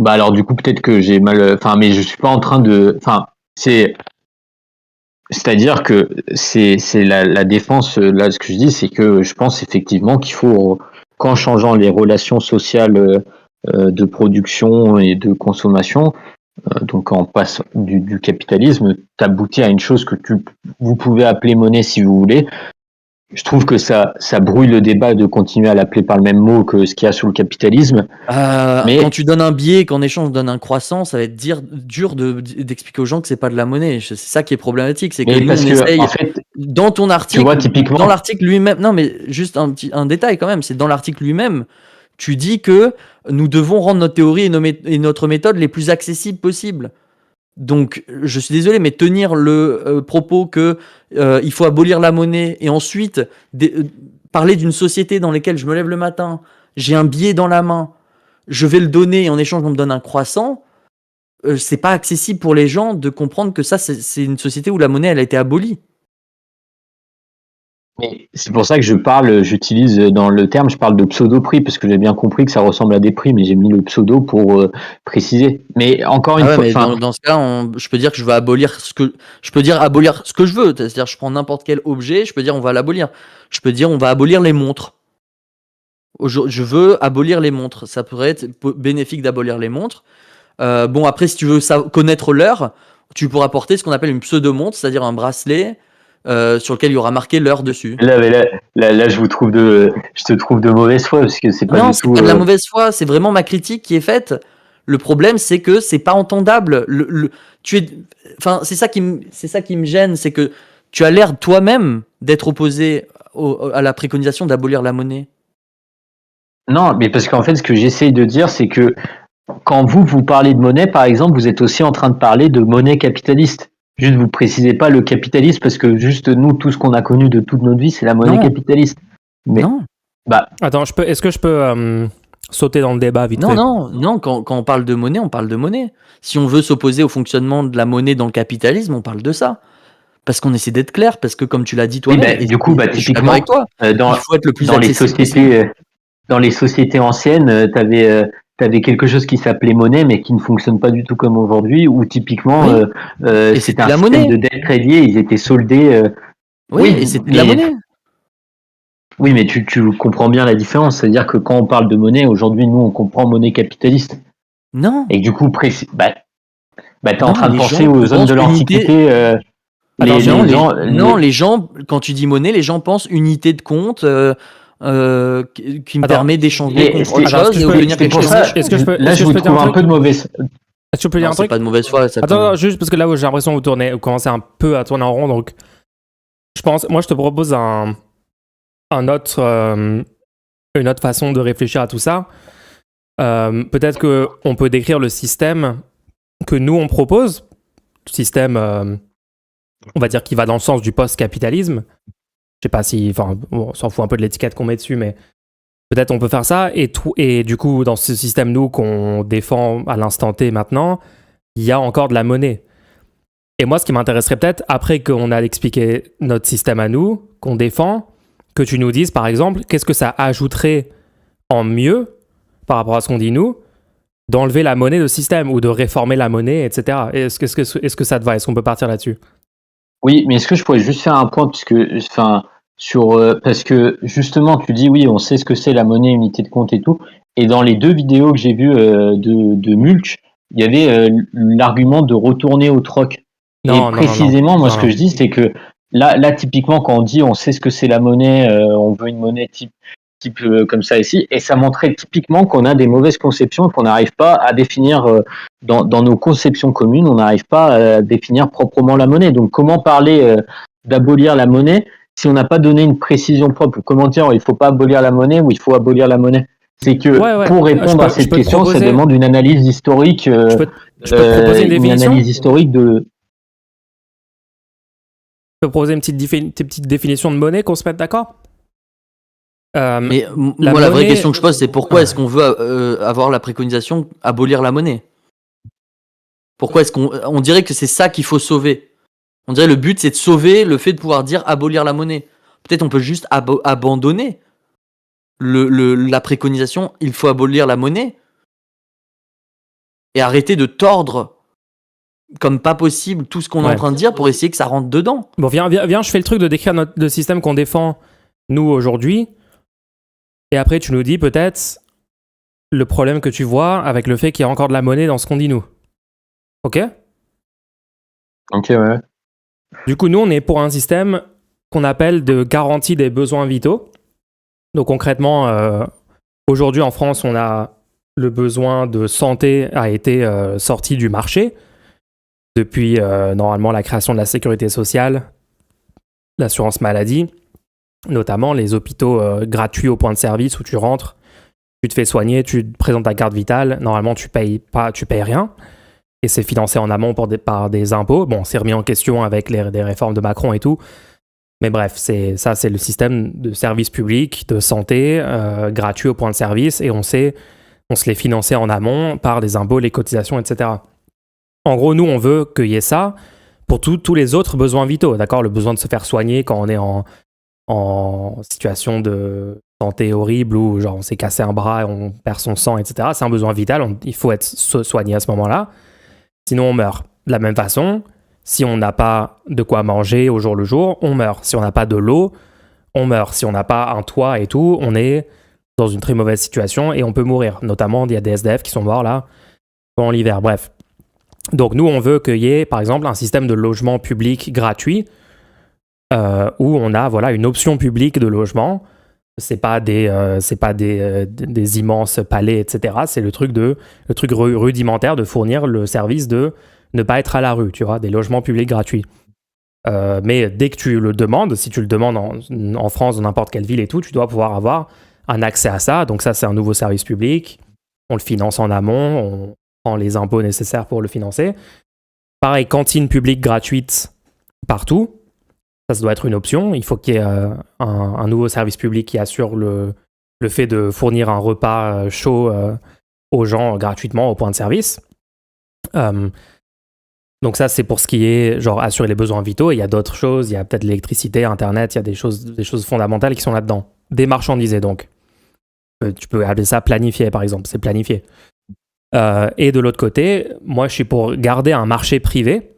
Alors du coup peut-être que j'ai mal. Enfin, mais je suis pas en train de. Enfin, c'est-à-dire que c'est la défense. Là, ce que je dis, c'est que je pense effectivement qu'il faut, qu'en changeant les relations sociales de production et de consommation, donc quand on passe du capitalisme, t'aboutis à une chose que vous pouvez appeler monnaie si vous voulez. Je trouve que ça brouille le débat de continuer à l'appeler par le même mot que ce qu'il y a sur le capitalisme. Mais quand tu donnes un billet, qu'en échange on donne un croissant, ça va être dur d'expliquer aux gens que c'est pas de la monnaie. C'est ça qui est problématique, c'est que nous on essaye. En fait, dans ton article, tu vois, typiquement, dans l'article lui-même, non mais juste un détail quand même, c'est dans l'article lui-même, tu dis que nous devons rendre notre théorie et notre méthode les plus accessibles possibles. Donc, je suis désolé, mais tenir le propos que il faut abolir la monnaie et ensuite parler d'une société dans laquelle je me lève le matin, j'ai un billet dans la main, je vais le donner et en échange on me donne un croissant, c'est pas accessible pour les gens de comprendre que ça c'est une société où la monnaie elle a été abolie. Mais c'est pour ça que j'utilise dans le terme, je parle de pseudo-prix, parce que j'ai bien compris que ça ressemble à des prix, mais j'ai mis le pseudo pour préciser. Mais encore une fois... Mais dans ce cas, je peux dire que je vais abolir ce que je veux. C'est-à-dire, je prends n'importe quel objet, je peux dire on va l'abolir. Je peux dire on va abolir les montres. Je veux abolir les montres. Ça pourrait être bénéfique d'abolir les montres. Bon, après, si tu veux connaître l'heure, tu pourras porter ce qu'on appelle une pseudo-montre, c'est-à-dire un bracelet sur lequel il y aura marqué l'heure dessus. Là, je te trouve de mauvaise foi, parce que c'est pas du tout... Non, c'est pas de la mauvaise foi, c'est vraiment ma critique qui est faite. Le problème, c'est que c'est pas entendable. C'est ça qui me gêne, c'est que tu as l'air toi-même d'être opposé à la préconisation d'abolir la monnaie. Non, mais parce qu'en fait, ce que j'essaye de dire, c'est que quand vous parlez de monnaie, par exemple, vous êtes aussi en train de parler de monnaie capitaliste. Juste, vous précisez pas le capitalisme, parce que juste nous, tout ce qu'on a connu de toute notre vie, c'est la monnaie capitaliste. Mais, non. Attends, est-ce que je peux sauter dans le débat vite fait? Non. Quand on parle de monnaie, on parle de monnaie. Si on veut s'opposer au fonctionnement de la monnaie dans le capitalisme, on parle de ça. Parce qu'on essaie d'être clair, parce que comme tu l'as dit toi-même, du coup, typiquement, avec toi, il faut être le plus dans les sociétés anciennes, t'avais quelque chose qui s'appelait monnaie, mais qui ne fonctionne pas du tout comme aujourd'hui, où typiquement, c'était un système de dette crédit, ils étaient soldés. Et c'était de la monnaie. Oui, mais tu comprends bien la différence. C'est-à-dire que quand on parle de monnaie, aujourd'hui, nous, on comprend monnaie capitaliste. Non. Et du coup, t'es en train de penser aux zones de l'Antiquité. Les gens, quand tu dis monnaie, les gens pensent unité de compte qui me permet d'échanger contre autre chose et obtenir quelque chose. Là, je vous trouve un peu de mauvaise. Est-ce que je peux dire un truc? C'est pas de mauvaise foi. Attends, juste parce que là, j'ai l'impression que vous commencez un peu à tourner en rond. Donc, moi, je te propose une autre façon de réfléchir à tout ça. Peut-être qu'on peut décrire le système que nous, on propose. Système, on va dire, qui va dans le sens du post-capitalisme. Je sais pas si... Enfin, on s'en fout un peu de l'étiquette qu'on met dessus, mais peut-être on peut faire ça. Et du coup, dans ce système, nous, qu'on défend à l'instant T maintenant, il y a encore de la monnaie. Et moi, ce qui m'intéresserait peut-être, après qu'on a expliqué notre système à nous, qu'on défend, que tu nous dises, par exemple, qu'est-ce que ça ajouterait en mieux, par rapport à ce qu'on dit nous, d'enlever la monnaie de système ou de réformer la monnaie, etc. Est-ce que ça te va? Est-ce qu'on peut partir là-dessus? Oui, mais est-ce que je pourrais juste faire un point, parce que justement, tu dis oui, on sait ce que c'est la monnaie, unité de compte et tout. Et dans les 2 vidéos que j'ai vues de Mulch, il y avait l'argument de retourner au troc. Précisément, ce que je dis, c'est que là, typiquement, quand on dit on sait ce que c'est la monnaie, on veut une monnaie type comme ça ici, et ça montrait typiquement qu'on a des mauvaises conceptions, qu'on n'arrive pas à définir dans nos conceptions communes, on n'arrive pas à définir proprement la monnaie. Donc comment parler d'abolir la monnaie si on n'a pas donné une précision propre? Comment dire il faut pas abolir la monnaie ou il faut abolir la monnaie? C'est que pour répondre à cette question, ça demande une analyse historique. Je peux te proposer une définition? Une analyse historique de... Je peux proposer une petite définition de monnaie, qu'on se mette d'accord? Mais la vraie question que je pose, c'est pourquoi est-ce qu'on veut avoir la préconisation abolir la monnaie? Pourquoi est-ce qu'on dirait que c'est ça qu'il faut sauver? On dirait le but, c'est de sauver le fait de pouvoir dire abolir la monnaie. Peut-être on peut juste abandonner la préconisation, il faut abolir la monnaie, et arrêter de tordre comme pas possible tout ce qu'on est en train de dire pour essayer que ça rentre dedans. Bon, viens, je fais le truc de décrire le système qu'on défend, nous, aujourd'hui. Et après, tu nous dis peut-être le problème que tu vois avec le fait qu'il y a encore de la monnaie dans ce qu'on dit nous. Ok ? Ok, ouais. Du coup, nous, on est pour un système qu'on appelle de garantie des besoins vitaux. Donc concrètement, aujourd'hui en France, on a le besoin de santé a été sorti du marché depuis normalement la création de la sécurité sociale, l'assurance maladie, notamment les hôpitaux gratuits au point de service où tu rentres, tu te fais soigner, tu te présentes ta carte vitale, normalement tu payes rien. Et c'est financé en amont par des impôts. Bon, c'est remis en question avec des réformes de Macron et tout. Mais bref, c'est le système de service public, de santé, gratuit au point de service. Et on se les finançait en amont par des impôts, les cotisations, etc. En gros, nous, on veut qu'il y ait ça pour tous les autres besoins vitaux. D'accord ? Le besoin de se faire soigner quand on est en situation de santé horrible ou genre on s'est cassé un bras et on perd son sang, etc. C'est un besoin vital. Il faut être soigné à ce moment-là. Sinon, on meurt. De la même façon, si on n'a pas de quoi manger au jour le jour, on meurt. Si on n'a pas de l'eau, on meurt. Si on n'a pas un toit et tout, on est dans une très mauvaise situation et on peut mourir. Notamment, il y a des SDF qui sont morts là pendant l'hiver. Bref. Donc nous, on veut qu'il y ait, par exemple, un système de logement public gratuit où on a une option publique de logement. C'est pas des immenses palais, etc. C'est le truc rudimentaire de fournir le service de ne pas être à la rue, tu vois, des logements publics gratuits. Mais dès que tu le demandes, si tu le demandes en France, dans n'importe quelle ville et tout, tu dois pouvoir avoir un accès à ça. Donc ça, c'est un nouveau service public. On le finance en amont, on prend les impôts nécessaires pour le financer. Pareil, cantine publique gratuite partout. Ça doit être une option. Il faut qu'il y ait un nouveau service public qui assure le fait de fournir un repas chaud aux gens gratuitement au point de service. Donc ça, c'est pour ce qui est genre assurer les besoins vitaux. Et il y a d'autres choses. Il y a peut-être l'électricité, Internet. Il y a des choses fondamentales qui sont là-dedans. Démarchandiser donc. Tu peux appeler ça planifier, par exemple. C'est planifié. Et de l'autre côté, moi, je suis pour garder un marché privé.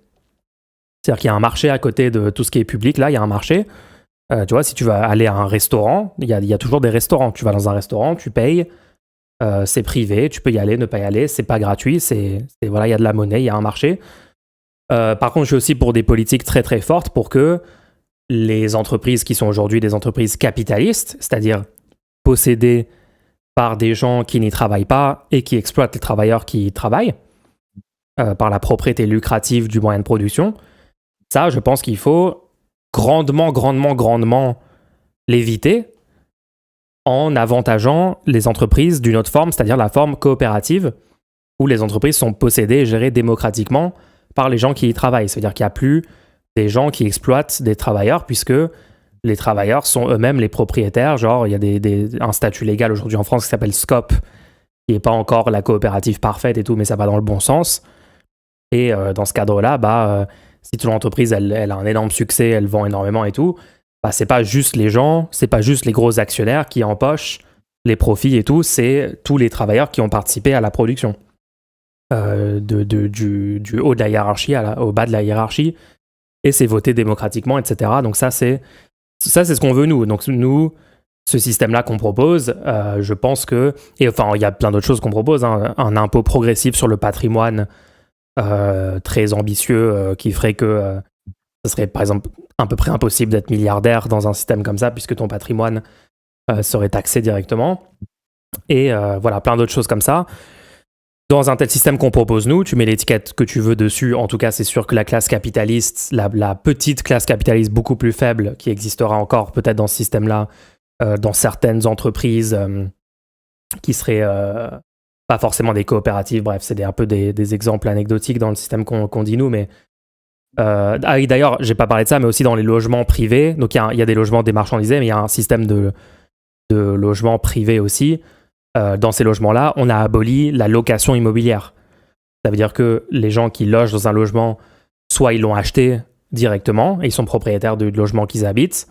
C'est-à-dire qu'il y a un marché à côté de tout ce qui est public. Là, il y a un marché. Tu vois, si tu vas aller à un restaurant, il y a toujours des restaurants. Tu vas dans un restaurant, tu payes. C'est privé. Tu peux y aller, ne pas y aller. C'est pas gratuit. Il y a de la monnaie, il y a un marché. Par contre, je suis aussi pour des politiques très très fortes pour que les entreprises qui sont aujourd'hui des entreprises capitalistes, c'est-à-dire possédées par des gens qui n'y travaillent pas et qui exploitent les travailleurs qui y travaillent, par la propriété lucrative du moyen de production, ça, je pense qu'il faut grandement l'éviter en avantageant les entreprises d'une autre forme, c'est-à-dire la forme coopérative, où les entreprises sont possédées et gérées démocratiquement par les gens qui y travaillent. C'est-à-dire qu'il n'y a plus des gens qui exploitent des travailleurs, puisque les travailleurs sont eux-mêmes les propriétaires. Genre, il y a un statut légal aujourd'hui en France qui s'appelle SCOP, qui n'est pas encore la coopérative parfaite et tout, mais ça va dans le bon sens. Et dans ce cadre-là, si toute l'entreprise elle a un énorme succès, elle vend énormément et tout, c'est pas juste les gens, c'est pas juste les gros actionnaires qui empochent les profits et tout, c'est tous les travailleurs qui ont participé à la production. Du haut de la hiérarchie au bas de la hiérarchie, et c'est voté démocratiquement, etc. Donc ça c'est ce qu'on veut nous. Donc nous, ce système-là qu'on propose, je pense que... Et enfin, il y a plein d'autres choses qu'on propose, hein, un impôt progressif sur le patrimoine très ambitieux qui ferait que ce serait par exemple à peu près impossible d'être milliardaire dans un système comme ça puisque ton patrimoine serait taxé directement. Et voilà, plein d'autres choses comme ça. Dans un tel système qu'on propose nous, tu mets l'étiquette que tu veux dessus. En tout cas, c'est sûr que la classe capitaliste, la petite classe capitaliste beaucoup plus faible qui existera encore peut-être dans ce système-là, dans certaines entreprises qui seraient... pas forcément des coopératives, bref, c'est un peu des exemples anecdotiques dans le système qu'on dit nous, mais... d'ailleurs, j'ai pas parlé de ça, mais aussi dans les logements privés, donc il y a des logements démarchandisés, mais il y a un système de logements privés aussi. Dans ces logements-là, on a aboli la location immobilière. Ça veut dire que les gens qui logent dans un logement, soit ils l'ont acheté directement, et ils sont propriétaires du logement qu'ils habitent,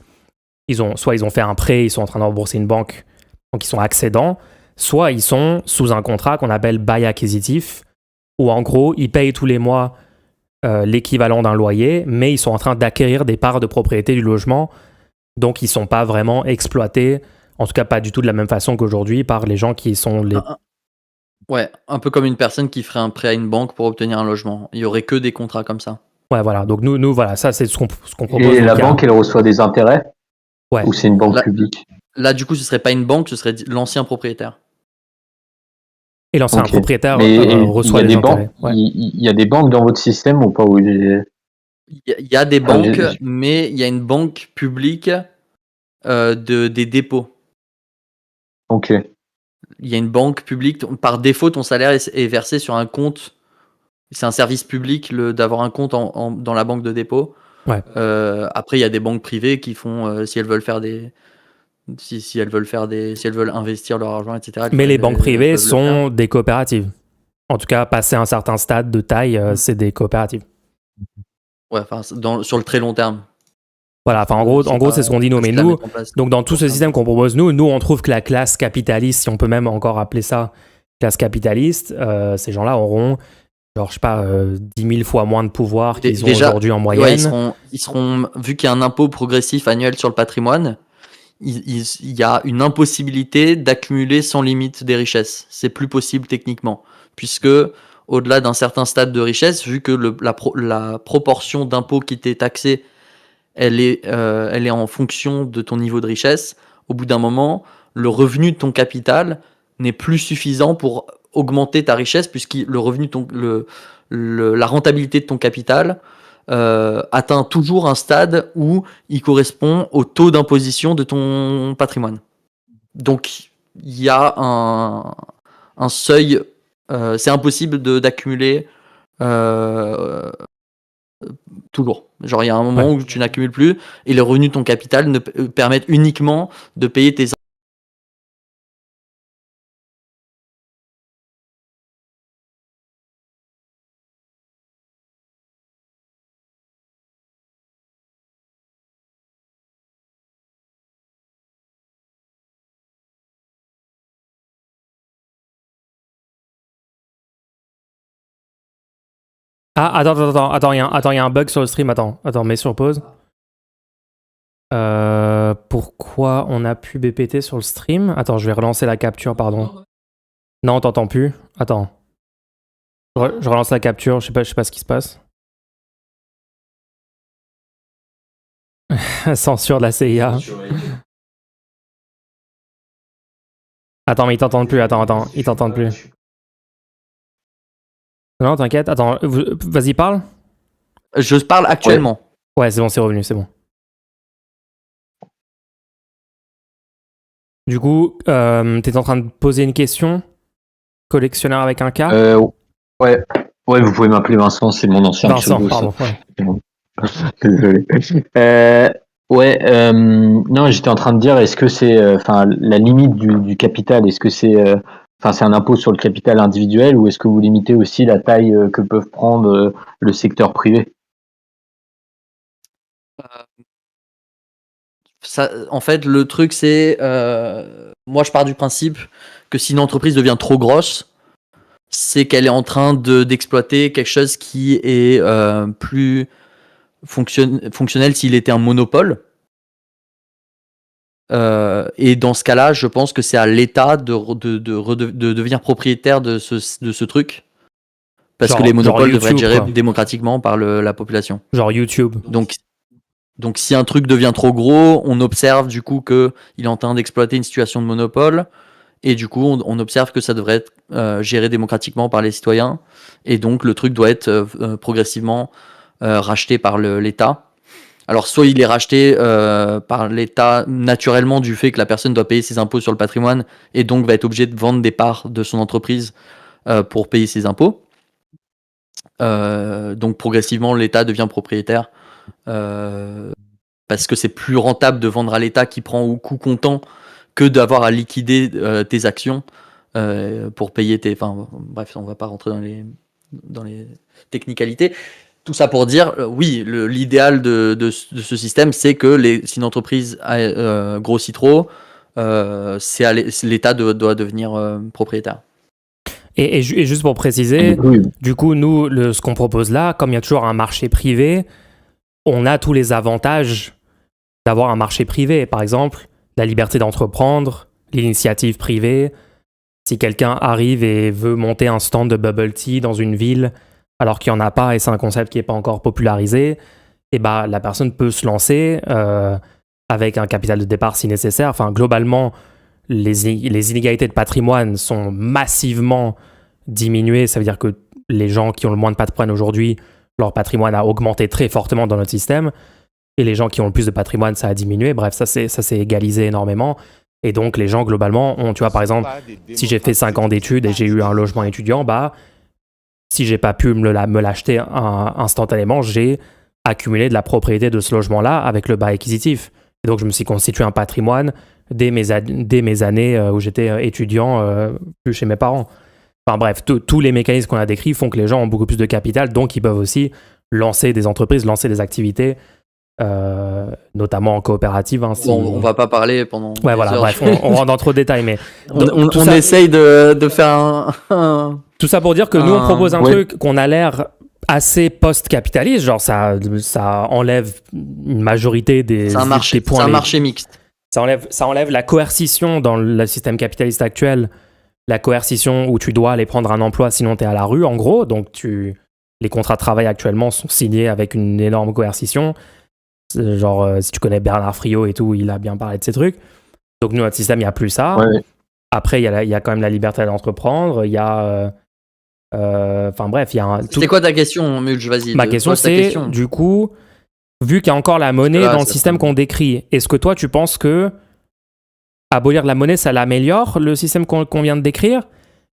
soit ils ont fait un prêt, ils sont en train de rembourser une banque, donc ils sont accédants, soit ils sont sous un contrat qu'on appelle bail acquisitif, où en gros, ils payent tous les mois l'équivalent d'un loyer, mais ils sont en train d'acquérir des parts de propriété du logement, donc ils ne sont pas vraiment exploités, en tout cas pas du tout de la même façon qu'aujourd'hui, par les gens qui sont les... Ouais, un peu comme une personne qui ferait un prêt à une banque pour obtenir un logement. Il y aurait que des contrats comme ça. Ouais, voilà. Donc nous voilà, ça c'est ce qu'on propose. Et Donc, la banque, elle reçoit des intérêts ouais. ou c'est une banque Là, publique? là, du coup, ce serait pas une banque, ce serait l'ancien propriétaire. Et l'ancien Ok. propriétaire Mais il y reçoit a des des intérêts. banques, Ouais. il y a des banques dans votre système ou pas? Il y a des Enfin, banques, mais il y a une banque publique des dépôts. Ok. Il y a une banque publique. Par défaut, ton salaire est versé sur un compte. C'est un service public d'avoir un compte dans la banque de dépôt. Ouais. Après, il y a des banques privées qui font, si elles veulent faire si elles veulent investir leur argent, etc. Mais les banques elles privées peuvent le faire. sont des coopératives. En tout cas, passé un certain stade de taille, c'est des coopératives. Ouais, enfin, sur le très long terme. Voilà, enfin en gros, c'est ce qu'on dit nous. Mais nous, donc dans tout ce système qu'on propose nous, on trouve que la classe capitaliste, si on peut même encore appeler ça classe capitaliste, ces gens-là auront, genre, je sais pas, 10 000 fois moins de pouvoir qu'ils ont aujourd'hui en moyenne. Ouais, ils seront, vu qu'il y a un impôt progressif annuel sur le patrimoine, il y a une impossibilité d'accumuler sans limite des richesses. C'est plus possible techniquement, puisque au-delà d'un certain stade de richesse, vu que la proportion d'impôt qui t'est taxée, elle est en fonction de ton niveau de richesse, au bout d'un moment, le revenu de ton capital n'est plus suffisant pour augmenter ta richesse, puisque le revenu, la rentabilité de ton capital atteint toujours un stade où il correspond au taux d'imposition de ton patrimoine. Donc, il y a un seuil, c'est impossible d'accumuler toujours. Genre, il y a un moment où tu n'accumules plus et les revenus de ton capital ne permettent uniquement de payer tes Ah, attends, il y a un bug sur le stream. Attends, mets sur pause. Pourquoi on a pu BPT sur le stream? Attends, je vais relancer la capture, pardon. Non, t'entends plus. Attends. Je relance la capture, je sais pas ce qui se passe. Censure de la CIA. Attends, mais ils t'entendent plus. Attends, ils t'entendent plus. Non, t'inquiète. Attends, vas-y, parle. Je parle actuellement. Ouais, c'est bon, c'est revenu, c'est bon. Du coup, t'es en train de poser une question? Collectionneur avec un K? Ouais, vous pouvez m'appeler Vincent, c'est mon ancien pseudo. Pardon, ouais. Désolé. Non, j'étais en train de dire, est-ce que c'est, la limite du capital, est-ce que c'est, c'est un impôt sur le capital individuel ou est-ce que vous limitez aussi la taille que peuvent prendre le secteur privé? En fait, le truc, c'est. Moi, je pars du principe que si une entreprise devient trop grosse, c'est qu'elle est en train d'exploiter quelque chose qui est plus fonctionnel s'il était un monopole. Et dans ce cas-là, je pense que c'est à l'État de devenir propriétaire de ce truc. Parce que les monopoles devraient être gérés démocratiquement par la population. Genre YouTube. Donc si un truc devient trop gros, on observe du coup qu'il est en train d'exploiter une situation de monopole. Et du coup, on observe que ça devrait être géré démocratiquement par les citoyens. Et donc, le truc doit être progressivement racheté par l'État. Alors, soit il est racheté par l'État naturellement du fait que la personne doit payer ses impôts sur le patrimoine et donc va être obligé de vendre des parts de son entreprise pour payer ses impôts. Donc, progressivement, l'État devient propriétaire parce que c'est plus rentable de vendre à l'État qui prend au coût comptant que d'avoir à liquider tes actions pour payer tes... Enfin, bref, on va pas rentrer dans les technicalités. Tout ça pour dire, oui, l'idéal de ce système, c'est que si une entreprise grossit trop, l'État doit devenir propriétaire. Et juste pour préciser, du coup, nous, ce qu'on propose là, comme il y a toujours un marché privé, on a tous les avantages d'avoir un marché privé. Par exemple, la liberté d'entreprendre, l'initiative privée, Si quelqu'un arrive et veut monter un stand de bubble tea dans une ville alors qu'il n'y en a pas et c'est un concept qui n'est pas encore popularisé, et bah, la personne peut se lancer avec un capital de départ si nécessaire. Enfin, globalement, les inégalités de patrimoine sont massivement diminuées. Ça veut dire que les gens qui ont le moins de patrimoine aujourd'hui, leur patrimoine a augmenté très fortement dans notre système. Et les gens qui ont le plus de patrimoine, ça a diminué. Bref, ça s'est égalisé énormément. Et donc, les gens, globalement, tu vois, par exemple, si j'ai fait 5 ans d'études et j'ai eu un logement étudiant, bah, si j'ai pas pu me l'acheter instantanément, j'ai accumulé de la propriété de ce logement-là avec le bail acquisitif. Et donc, je me suis constitué un patrimoine dès mes années où j'étais étudiant, plus chez mes parents. Enfin bref, tous les mécanismes qu'on a décrits font que les gens ont beaucoup plus de capital, donc ils peuvent aussi lancer des entreprises, lancer des activités, notamment en coopérative. Hein, si... Bon, on va pas parler pendant. Ouais, voilà, heures. bref, on rentre dans trop de détails, mais on essaye de faire un. Tout ça pour dire que nous, on propose un truc qu'on a l'air assez post-capitaliste, genre ça enlève une majorité des points. C'est un marché mixte. Ça enlève la coercition dans le système capitaliste actuel, la coercition où tu dois aller prendre un emploi sinon tu es à la rue, en gros. Donc les contrats de travail actuellement sont signés avec une énorme coercition. Genre, si tu connais Bernard Friot et tout, il a bien parlé de ces trucs. Donc nous, notre système, il n'y a plus ça. Ouais. Après, il y a quand même la liberté d'entreprendre. Il y a... Enfin bref, il y a un... C'était quoi ta question, Mulch? Vas-y. Ma question, c'est, du coup, vu qu'il y a encore la monnaie dans le système qu'on décrit, est-ce que toi, tu penses que abolir la monnaie, ça l'améliore, le système qu'on vient de décrire?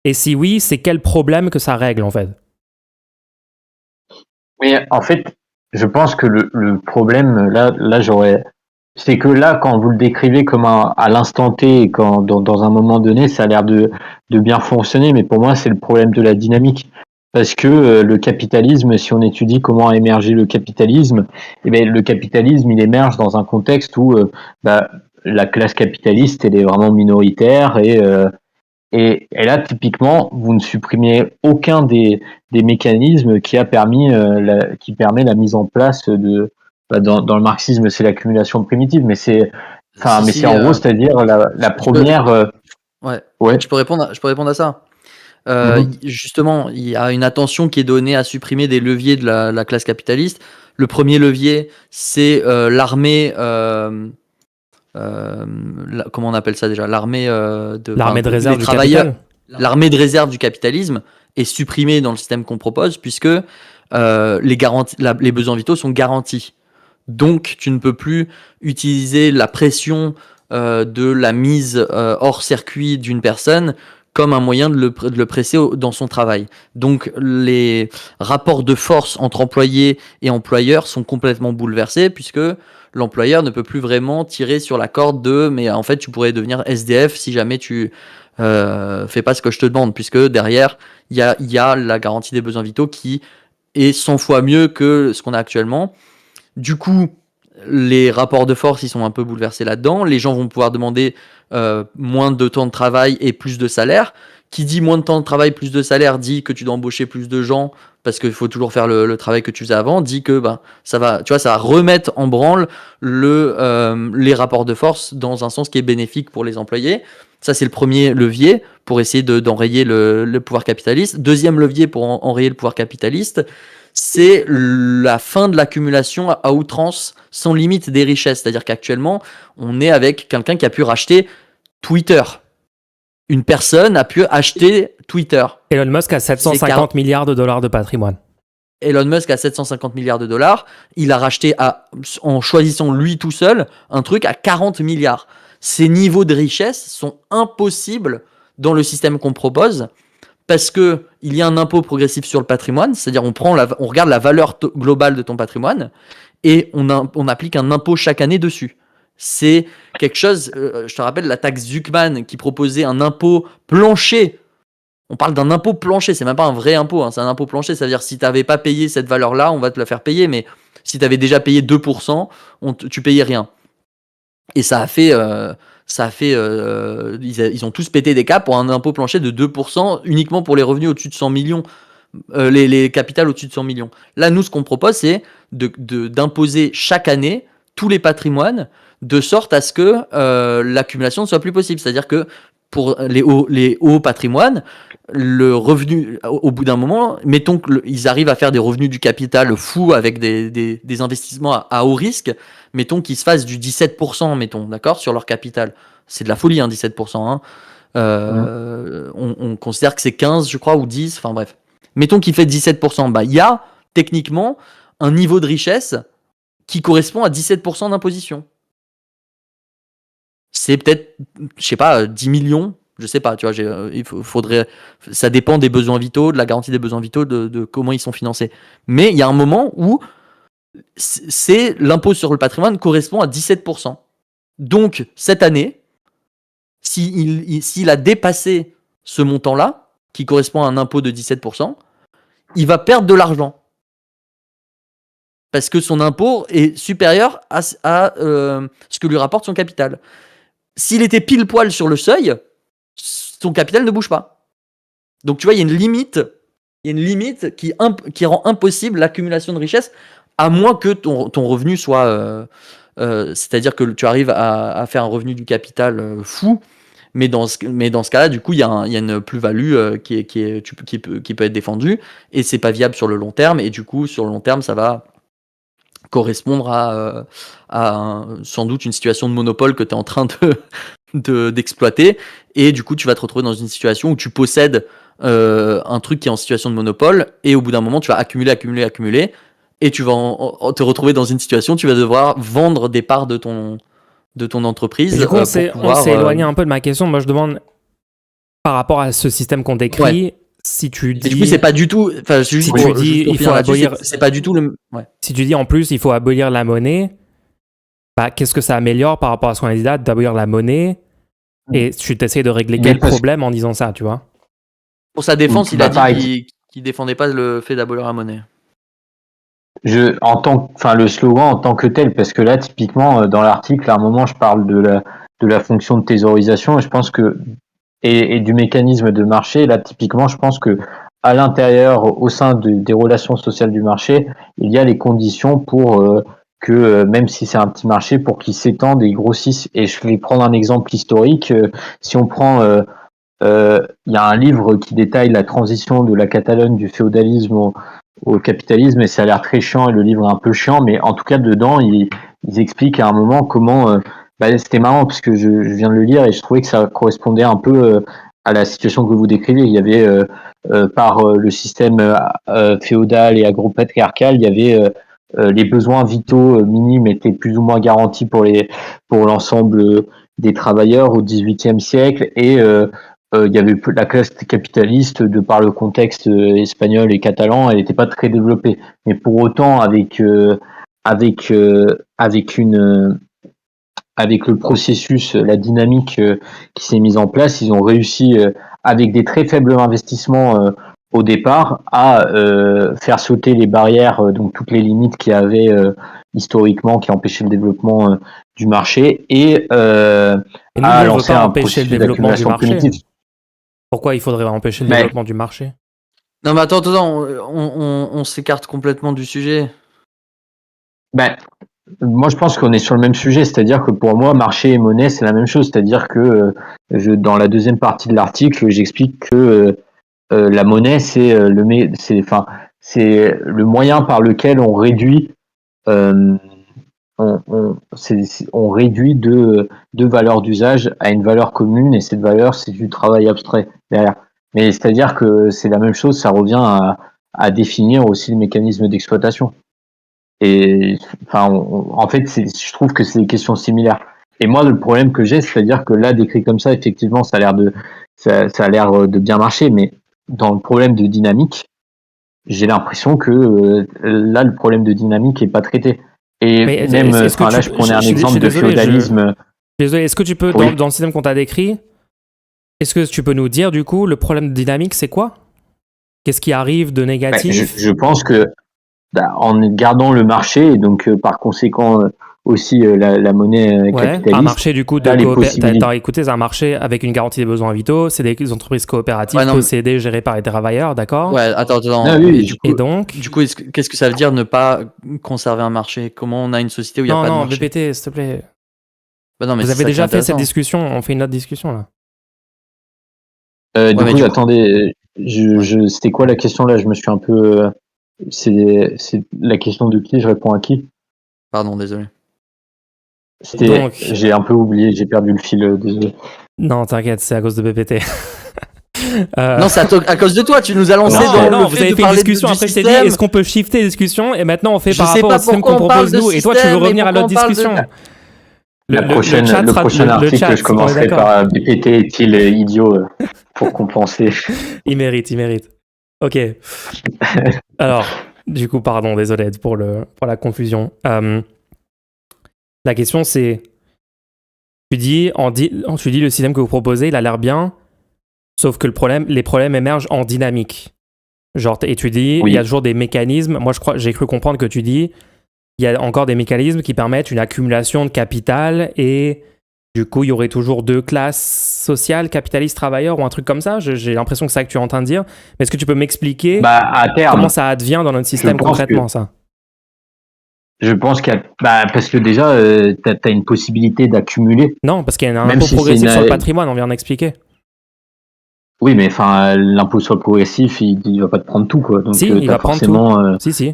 Et si oui, c'est quel problème que ça règle, en fait? Mais en fait, je pense que le problème, là c'est que là, quand vous le décrivez comme à l'instant T, et quand dans un moment donné, ça a l'air de bien fonctionner, mais pour moi, c'est le problème de la dynamique. Parce que le capitalisme, si on étudie comment a émergé le capitalisme, eh bien, le capitalisme, il émerge dans un contexte où la classe capitaliste, elle est vraiment minoritaire et là, typiquement, vous ne supprimiez aucun des mécanismes qui permet la mise en place de dans le marxisme, c'est l'accumulation primitive, mais c'est en gros, c'est-à-dire la première. Ouais. Je peux répondre à ça. Justement, il y a une attention qui est donnée à supprimer des leviers de la classe capitaliste. Le premier levier, c'est l'armée. Comment on appelle ça déjà? L'armée de réserve du travailleurs. L'armée de réserve du capitalisme est supprimée dans le système qu'on propose puisque les besoins vitaux sont garantis. Donc, tu ne peux plus utiliser la pression de la mise hors circuit d'une personne comme un moyen de le presser dans son travail. Donc, les rapports de force entre employés et employeurs sont complètement bouleversés puisque l'employeur ne peut plus vraiment tirer sur la corde mais en fait, tu pourrais devenir SDF si jamais tu fais pas ce que je te demande, puisque derrière, il y a la garantie des besoins vitaux qui est 100 fois mieux que ce qu'on a actuellement. Du coup, les rapports de force, ils sont un peu bouleversés là-dedans. Les gens vont pouvoir demander moins de temps de travail et plus de salaire. Qui dit moins de temps de travail, plus de salaire, dit que tu dois embaucher plus de gens parce qu'il faut toujours faire le travail que tu faisais avant, dit que ça va remettre en branle les rapports de force dans un sens qui est bénéfique pour les employés. Ça, c'est le premier levier pour essayer d'enrayer le pouvoir capitaliste. Deuxième levier pour enrayer le pouvoir capitaliste, c'est la fin de l'accumulation à outrance sans limite des richesses. C'est-à-dire qu'actuellement, on est avec quelqu'un qui a pu racheter Twitter. Une personne a pu acheter Twitter. Elon Musk a 750 milliards de dollars de patrimoine. Elon Musk a 750 milliards de dollars. Il a racheté, en choisissant lui tout seul, un truc à 40 milliards. Ces niveaux de richesse sont impossibles dans le système qu'on propose parce qu'il y a un impôt progressif sur le patrimoine, c'est-à-dire on regarde la valeur globale de ton patrimoine et on applique un impôt chaque année dessus. C'est quelque chose, je te rappelle la taxe Zuckman qui proposait un impôt plancher. On parle d'un impôt plancher, c'est même pas un vrai impôt, c'est un impôt plancher, ça veut dire si tu n'avais pas payé cette valeur-là, on va te la faire payer, mais si tu avais déjà payé 2%, tu payais rien. Et ça a fait, ils ont tous pété des câbles pour un impôt plancher de 2% uniquement pour les revenus au-dessus de 100 millions, les capitales au-dessus de 100 millions. Là, nous, ce qu'on propose, c'est d'imposer chaque année tous les patrimoines de sorte à ce que l'accumulation ne soit plus possible. C'est-à-dire que pour les hauts patrimoines, le revenu, au bout d'un moment, mettons qu'ils arrivent à faire des revenus du capital fous avec des investissements à haut risque, mettons qu'ils se fassent du 17%, mettons, d'accord, sur leur capital. C'est de la folie, 17%. Hein. On considère que c'est 15, je crois, ou 10, enfin bref. Mettons qu'il fait 17%. Bah, il y a techniquement un niveau de richesse qui correspond à 17% d'imposition. C'est peut-être, je sais pas, 10 millions, je sais pas, tu vois, faudrait, ça dépend des besoins vitaux, de la garantie des besoins vitaux, de comment ils sont financés. Mais il y a un moment où c'est l'impôt sur le patrimoine correspond à 17%. Donc, cette année, s'il a dépassé ce montant-là, qui correspond à un impôt de 17%, il va perdre de l'argent. Parce que son impôt est supérieur à ce que lui rapporte son capital. S'il était pile poil sur le seuil, son capital ne bouge pas. Donc tu vois, il y a une limite qui rend impossible l'accumulation de richesse, à moins que ton revenu soit... c'est-à-dire que tu arrives à faire un revenu du capital fou, mais dans ce cas-là, du coup, il y a une plus-value qui peut être défendue, et c'est pas viable sur le long terme, et du coup, sur le long terme, ça va correspondre à sans doute une situation de monopole que tu es en train d'exploiter, et du coup tu vas te retrouver dans une situation où tu possèdes un truc qui est en situation de monopole, et au bout d'un moment tu vas accumuler, et tu vas te retrouver dans une situation où tu vas devoir vendre des parts de ton entreprise. Du coup on s'est éloigné un peu de ma question. Moi je demande par rapport à ce système qu'on décrit, si tu dis... Et du coup, c'est pas du tout... Enfin, si tu dis il faut abolir... C'est pas du tout le... Ouais. Si tu dis en plus il faut abolir la monnaie, bah, qu'est-ce que ça améliore par rapport à ce qu'on a dit là, d'abolir la monnaie? Et tu t'essayes de régler quel problème en disant ça, tu vois? Pour sa défense, il a dit qu'il défendait pas le fait d'abolir la monnaie. Le slogan en tant que tel, parce que là, typiquement, dans l'article, à un moment, je parle de la fonction de thésaurisation, et je pense que et du mécanisme de marché. Là, typiquement, je pense que à l'intérieur, au sein des relations sociales du marché, il y a les conditions pour que, même si c'est un petit marché, pour qu'il s'étende et il grossisse. Et je vais prendre un exemple historique. Si on prend, il y a un livre qui détaille la transition de la Catalogne du féodalisme au capitalisme, et ça a l'air très chiant, et le livre est un peu chiant, mais en tout cas, dedans, ils expliquent à un moment comment... c'était marrant parce que je viens de le lire et je trouvais que ça correspondait un peu à la situation que vous décrivez. Il y avait par le système féodal et agro-patriarcal, il y avait les besoins vitaux minimes étaient plus ou moins garantis pour l'ensemble des travailleurs au XVIIIe siècle, et il y avait la classe capitaliste, de par le contexte espagnol et catalan, elle n'était pas très développée. Mais pour autant, avec le processus, la dynamique qui s'est mise en place, ils ont réussi, avec des très faibles investissements au départ, à faire sauter les barrières, donc toutes les limites qu'il y avait historiquement qui empêchaient le développement du marché, et à lancer un processus d'accumulation primitive. Pourquoi il faudrait empêcher le développement du marché? Non mais attends, on s'écarte complètement du sujet. Moi, je pense qu'on est sur le même sujet, c'est-à-dire que pour moi, marché et monnaie, c'est la même chose. C'est-à-dire que dans la deuxième partie de l'article, j'explique que la monnaie, c'est le moyen par lequel on réduit, on réduit deux valeurs d'usage à une valeur commune, et cette valeur, c'est du travail abstrait derrière. Mais c'est-à-dire que c'est la même chose, ça revient à définir aussi le mécanisme d'exploitation. Et en fait, je trouve que c'est des questions similaires. Et moi, le problème que j'ai, c'est-à-dire que là, décrit comme ça, effectivement, ça a l'air de bien marcher, mais dans le problème de dynamique, j'ai l'impression que là, le problème de dynamique est pas traité. Et mais même, là, je prenais un exemple de féodalisme. Désolé, est-ce que tu peux, dans le système qu'on t'a décrit, est-ce que tu peux nous dire, du coup, le problème de dynamique, c'est quoi? Qu'est-ce qui arrive de négatif? Je pense que en gardant le marché, et donc par conséquent aussi la monnaie capitaliste. Un marché du coup c'est un marché avec une garantie des besoins vitaux, c'est des entreprises coopératives possédées, gérées par les travailleurs, d'accord? Ouais, attends. Et donc du coup, qu'est-ce que ça veut dire ne pas conserver un marché? Comment on a une société où il n'y a pas de marché? Non, BPT, s'il te plaît. Non, mais vous avez déjà fait cette discussion, on fait une autre discussion là. Du coup, mais attendez, c'était quoi la question là? Je me suis un peu. C'est la question de qui? Je réponds à qui? Pardon, désolé. J'ai un peu oublié, j'ai perdu le fil, désolé. Non, t'inquiète, c'est à cause de BPT. Non, c'est à cause de toi, tu nous as lancé non, vous avez fait une discussion, après je t'ai dit, est-ce qu'on peut shifter les discussions? Et maintenant on fait par rapport au système qu'on propose nous, et toi tu veux revenir à l'autre discussion. Le prochain article que je commencerai par BPT est-il idiot pour compenser? Il mérite. Ok. Alors, du coup, pardon, désolé pour la confusion. La question c'est, tu dis le système que vous proposez, il a l'air bien, sauf que les problèmes émergent en dynamique. Genre, et tu dis, il y a toujours des mécanismes. Moi, j'ai cru comprendre que tu dis, il y a encore des mécanismes qui permettent une accumulation de capital et du coup, il y aurait toujours 2 classes sociales, capitalistes, travailleurs ou un truc comme ça. J'ai l'impression que c'est ça que tu es en train de dire. Mais est-ce que tu peux m'expliquer à terme, comment ça advient dans notre système concrètement, ça? Je pense parce que déjà, tu as une possibilité d'accumuler. Non, parce qu'il y a un impôt progressif sur le patrimoine, on vient d'expliquer. Oui, mais enfin, l'impôt sur le progressif, il va pas te prendre tout, quoi. Donc, si, il va prendre tout. Si.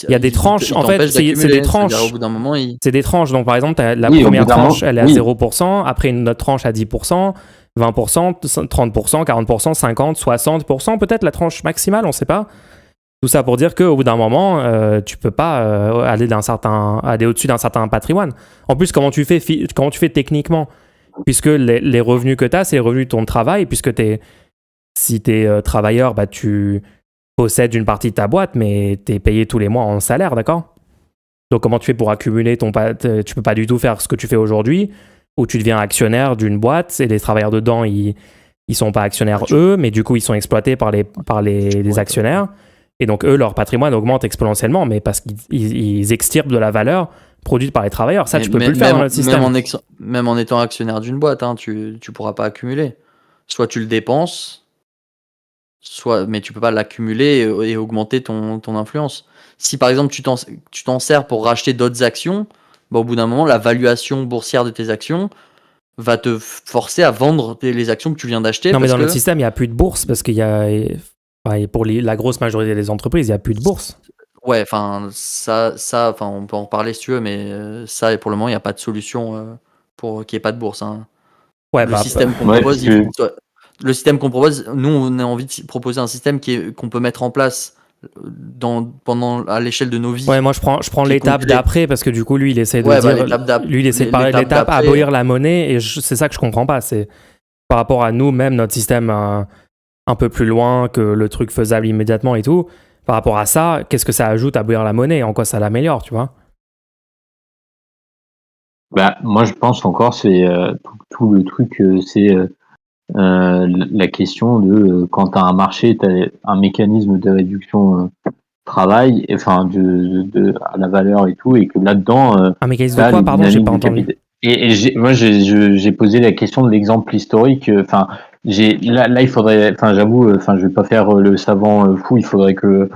Il y a des tranches, en fait, c'est des tranches. Au bout d'un moment, c'est des tranches. Donc, par exemple, la première tranche, elle est à 0%, après une autre tranche à 10%, 20%, 30%, 40%, 50%, 60%, peut-être la tranche maximale, on ne sait pas. Tout ça pour dire qu'au bout d'un moment, tu peux pas aller au-dessus d'un certain patrimoine. En plus, comment tu fais techniquement? Puisque les revenus que tu as, c'est les revenus de ton travail, puisque si tu es travailleur, tu possèdes une partie de ta boîte, mais tu es payé tous les mois en salaire, d'accord? Donc comment tu fais pour accumuler tu peux pas du tout faire ce que tu fais aujourd'hui, où tu deviens actionnaire d'une boîte, et les travailleurs dedans, ils sont pas actionnaires eux, mais du coup, ils sont exploités par les actionnaires. Et donc, eux, leur patrimoine augmente exponentiellement, mais parce qu'ils extirpent de la valeur produite par les travailleurs. Ça, tu peux plus le faire dans notre système. Même en étant actionnaire d'une boîte, hein, tu pourras pas accumuler. Soit tu le dépenses, mais tu peux pas l'accumuler et augmenter ton influence. Si par exemple tu t'en sers pour racheter d'autres actions, au bout d'un moment, la valuation boursière de tes actions va te forcer à vendre les actions que tu viens d'acheter. Non, mais dans notre système, il n'y a plus de bourse parce qu'il y a... pour la grosse majorité des entreprises, il n'y a plus de bourse. Ouais, enfin, on peut en reparler si tu veux, mais ça, pour le moment, il n'y a pas de solution pour qu'il n'y ait pas de bourse. Hein. Ouais, le système qu'on propose, nous, on a envie de proposer un système qu'on peut mettre en place à l'échelle de nos vies. Ouais, moi, je prends l'étape d'après parce que du coup, lui, il essaie de parler de l'étape à abolir la monnaie et c'est ça que je comprends pas. C'est par rapport à nous, même notre système un peu plus loin que le truc faisable immédiatement et tout. Par rapport à ça, qu'est-ce que ça ajoute à abolir la monnaie et en quoi ça l'améliore, tu vois? Moi, je pense encore, c'est tout le truc, c'est la question de quand tu as un marché, tu as un mécanisme de réduction travail, enfin à la valeur et tout, et que là-dedans. Un mécanisme de quoi, pardon, j'ai pas entendu. Moi, j'ai posé la question de l'exemple historique. Enfin, là, il faudrait. Enfin, j'avoue. Enfin, je vais pas faire le savant fou. Il faudrait que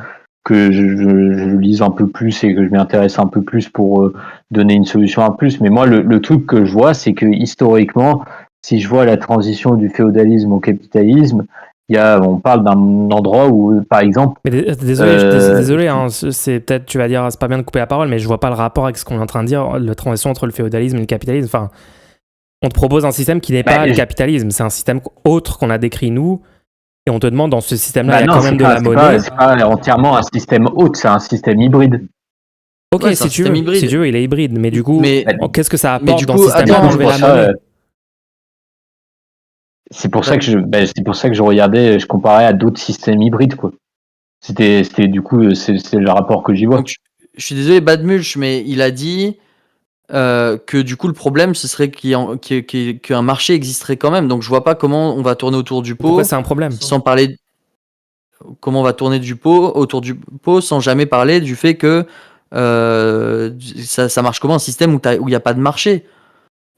je lise un peu plus et que je m'y intéresse un peu plus pour donner une solution en plus. Mais moi, le truc que je vois, c'est que historiquement, si je vois la transition du féodalisme au capitalisme, on parle d'un endroit où, par exemple. Mais désolé, hein, c'est peut-être, tu vas dire, c'est pas bien de couper la parole, mais je vois pas le rapport avec ce qu'on est en train de dire, la transition entre le féodalisme et le capitalisme. Enfin, on te propose un système qui n'est pas le capitalisme, c'est un système autre qu'on a décrit nous, et on te demande dans ce système-là, il y a quand même de la monnaie. C'est pas entièrement un système autre, c'est un système hybride. Ok, si tu veux, il est hybride, mais du coup, qu'est-ce que ça apporte dans ce système-là d'enlever la monnaie? C'est pour ça que je regardais, je comparais à d'autres systèmes hybrides, quoi. C'était du coup, c'est le rapport que j'y vois. Donc, je suis désolé, Badmulch, mais il a dit que du coup le problème ce serait qu'un marché existerait quand même. Donc je vois pas comment on va tourner autour du pot. Pourquoi c'est un problème? Sans parler comment on va tourner autour du pot sans jamais parler du fait que ça marche comment un système où il n'y a pas de marché.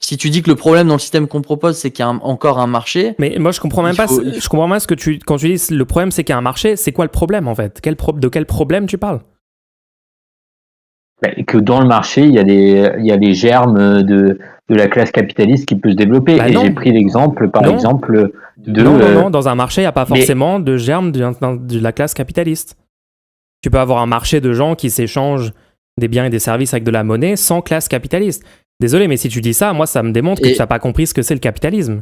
Si tu dis que le problème dans le système qu'on propose, c'est qu'il y a encore un marché. Mais moi, je comprends même pas. Je comprends même quand tu dis le problème, c'est qu'il y a un marché. C'est quoi le problème en fait? De quel problème tu parles? que dans le marché, il y a les germes de la classe capitaliste qui peut se développer. Bah et non. j'ai pris l'exemple, par Non. exemple, de... Non. Dans un marché, il n'y a pas mais- forcément de germe de la classe capitaliste. Tu peux avoir un marché de gens qui s'échangent des biens et des services avec de la monnaie sans classe capitaliste. Désolé, mais si tu dis ça, moi, ça me démontre que Et- tu n'as pas compris ce que c'est le capitalisme.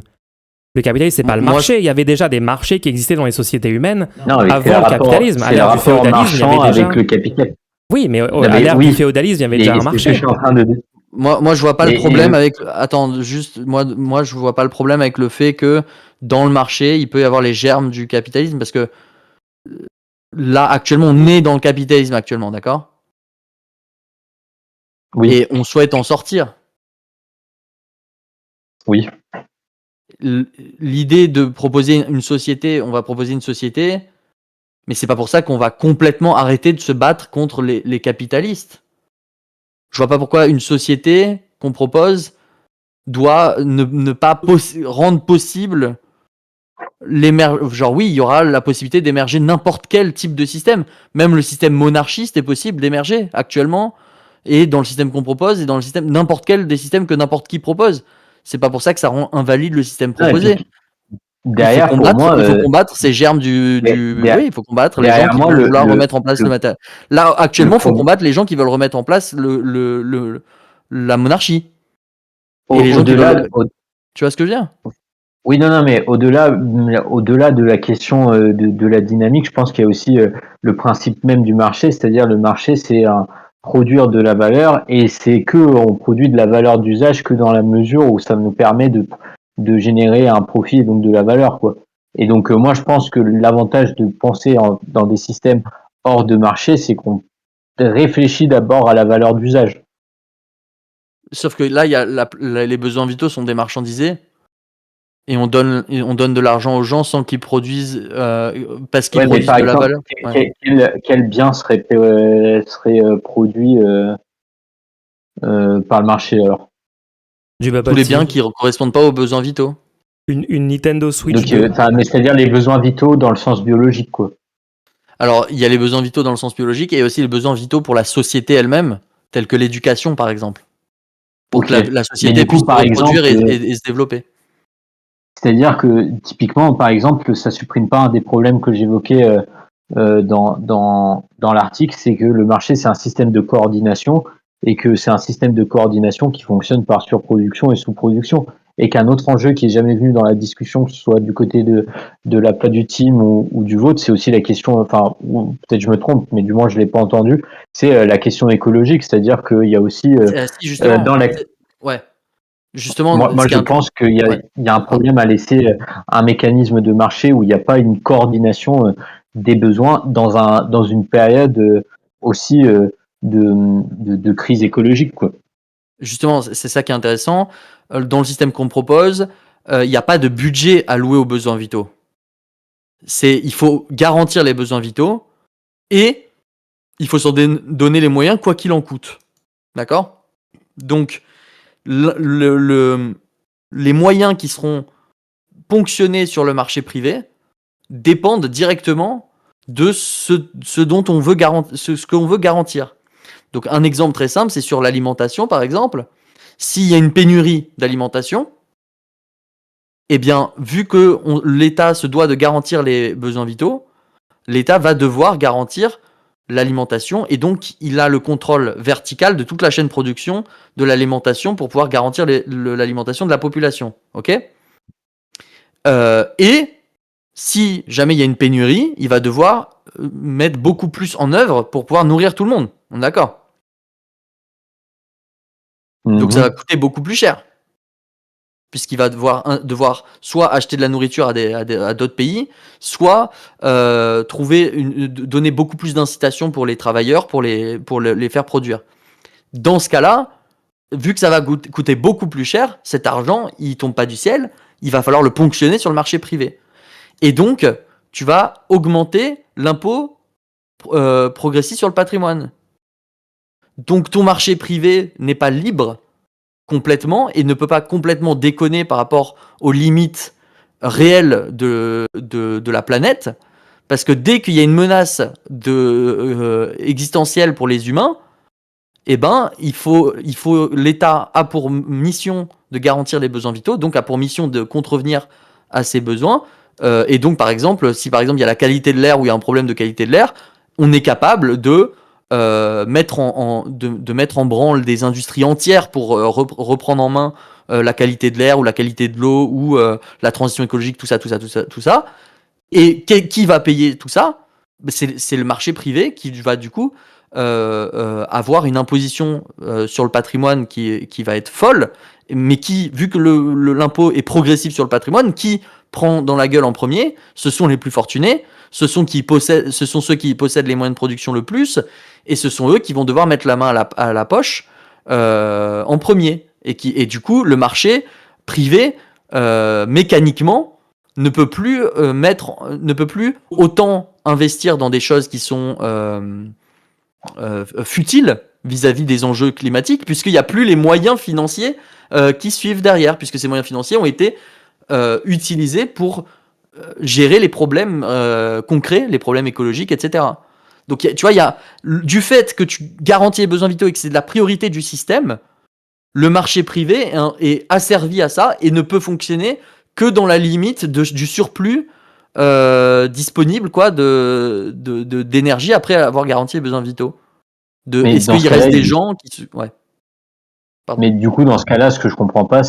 Le capitalisme, c'est pas le Moi, marché. Il y avait déjà des marchés qui existaient dans les sociétés humaines. Non, mais Avant c'est le rapport- capitalisme, à c'est le l'ère du rapport féodalisme, il y marchand avait déjà... avec le capital. Oui, mais Non, à mais l'ère oui. du féodalisme, il y avait déjà un Et c'est ce que marché. je suis en train de... moi, je vois pas le Et- problème et- avec. Attends, juste, moi, je vois pas le problème avec le fait que dans le marché, il peut y avoir les germes du capitalisme parce que là, actuellement, on est dans le capitalisme actuellement, d'accord? Oui, Et on souhaite en sortir. oui. L'idée de proposer une société, on va proposer une société, mais c'est pas pour ça qu'on va complètement arrêter de se battre contre les capitalistes. Je vois pas pourquoi une société qu'on propose doit ne pas rendre possible genre oui, il y aura la possibilité d'émerger n'importe quel type de système. Même le système monarchiste est possible d'émerger actuellement, et dans le système qu'on propose, et dans le système n'importe quel des systèmes que n'importe qui propose. C'est pas pour ça que ça rend invalide le système Non, et proposé. puis, derrière, il faut pour combattre, moi, il faut combattre ces germes du oui, il faut combattre les gens derrière qui moi, veulent le- vouloir le- remettre en place le- le matériel. Là, actuellement, il faut problème- combattre les gens qui veulent remettre en place la monarchie. Et les gens qui au-delà, veulent. Tu vois ce que je veux dire? oui, non, mais au-delà de la question de la dynamique, je pense qu'il y a aussi le principe même du marché, c'est-à-dire le marché, c'est produire de la valeur, et c'est que on produit de la valeur d'usage que dans la mesure où ça nous permet de générer un profit et donc de la valeur, quoi. Et donc moi, je pense que l'avantage de penser dans des systèmes hors de marché, c'est qu'on réfléchit d'abord à la valeur d'usage. Sauf que là, il y a les besoins vitaux sont démarchandisés. Et on donne de l'argent aux gens sans qu'ils produisent, parce qu'ils Ouais, mais produisent par de la exemple, valeur. Ouais. quel bien serait produit par le marché alors? Du bubble Tous les tea. biens qui ne correspondent pas aux besoins vitaux. Une Nintendo Switch Donc, 2. mais c'est-à-dire les besoins vitaux dans le sens biologique, quoi. Alors, il y a les besoins vitaux dans le sens biologique et aussi les besoins vitaux pour la société elle-même, tels que l'éducation, par exemple. Pour que Ok. la Mais société du coup, puisse se par reproduire exemple, et se développer. c'est-à-dire que typiquement, par exemple, ça supprime pas un des problèmes que j'évoquais dans l'article, c'est que le marché, c'est un système de coordination et que c'est un système de coordination qui fonctionne par surproduction et sous-production. Et qu'un autre enjeu qui est jamais venu dans la discussion, que ce soit du côté de la part du team ou du vôtre, c'est aussi la question, enfin, peut-être je me trompe, mais du moins je l'ai pas entendu, c'est la question écologique, c'est-à-dire qu'il y a aussi Si, justement. dans la Ouais. Justement, moi je pense qu'il y a, ouais. il y a un problème à laisser un mécanisme de marché où il n'y a pas une coordination des besoins dans une période aussi de crise écologique, quoi. Justement, c'est ça qui est intéressant. Dans le système qu'on propose, il n'y a pas de budget alloué aux besoins vitaux. Il faut garantir les besoins vitaux et il faut s'en donner les moyens quoi qu'il en coûte. D'accord? Donc, les moyens qui seront ponctionnés sur le marché privé dépendent directement de ce dont on veut ce qu'on veut garantir. Donc, un exemple très simple, c'est sur l'alimentation, par exemple. S'il y a une pénurie d'alimentation, eh bien, vu que l'État se doit de garantir les besoins vitaux, l'État va devoir garantir l'alimentation et donc il a le contrôle vertical de toute la chaîne de production de l'alimentation pour pouvoir garantir l'alimentation de la population. Ok? Et si jamais il y a une pénurie, il va devoir mettre beaucoup plus en œuvre pour pouvoir nourrir tout le monde. On est d'accord? Donc ça va coûter beaucoup plus cher. Puisqu'il va devoir soit acheter de la nourriture à d'autres pays, soit donner beaucoup plus d'incitation pour les travailleurs pour les faire produire. Dans ce cas-là, vu que ça va coûter beaucoup plus cher, cet argent, il tombe pas du ciel, il va falloir le ponctionner sur le marché privé. Et donc, tu vas augmenter l'impôt progressif sur le patrimoine. Donc ton marché privé n'est pas libre complètement et ne peut pas complètement déconner par rapport aux limites réelles de la planète, parce que dès qu'il y a une menace existentielle pour les humains, l'État a pour mission de garantir les besoins vitaux, donc a pour mission de contrevenir à ces besoins. Et donc, par exemple, si par exemple il y a la qualité de l'air ou il y a un problème de qualité de l'air, on est capable de mettre en branle des industries entières pour reprendre en main la qualité de l'air ou la qualité de l'eau ou la transition écologique, tout ça. Et qui va payer tout ça? C'est le marché privé qui va du coup avoir une imposition sur le patrimoine qui va être folle, mais qui, vu que l'impôt est progressif sur le patrimoine, qui prend dans la gueule en premier, ce sont les plus fortunés, ce sont ceux qui possèdent les moyens de production le plus, et ce sont eux qui vont devoir mettre la main à la poche en premier. Et du coup, le marché privé, mécaniquement, ne peut plus autant investir dans des choses qui sont futiles vis-à-vis des enjeux climatiques, puisqu'il n'y a plus les moyens financiers qui suivent derrière, puisque ces moyens financiers ont été utilisés pour gérer les problèmes concrets, les problèmes écologiques, etc. Donc, tu vois, il y a du fait que tu garantis les besoins vitaux et que c'est de la priorité du système, le marché privé est asservi à ça et ne peut fonctionner que dans la limite du surplus disponible d'énergie après avoir garanti les besoins vitaux. Est-ce qu'il reste des gens qui... Ouais. Pardon. Mais du coup, dans ce cas-là, ce que je comprends pas,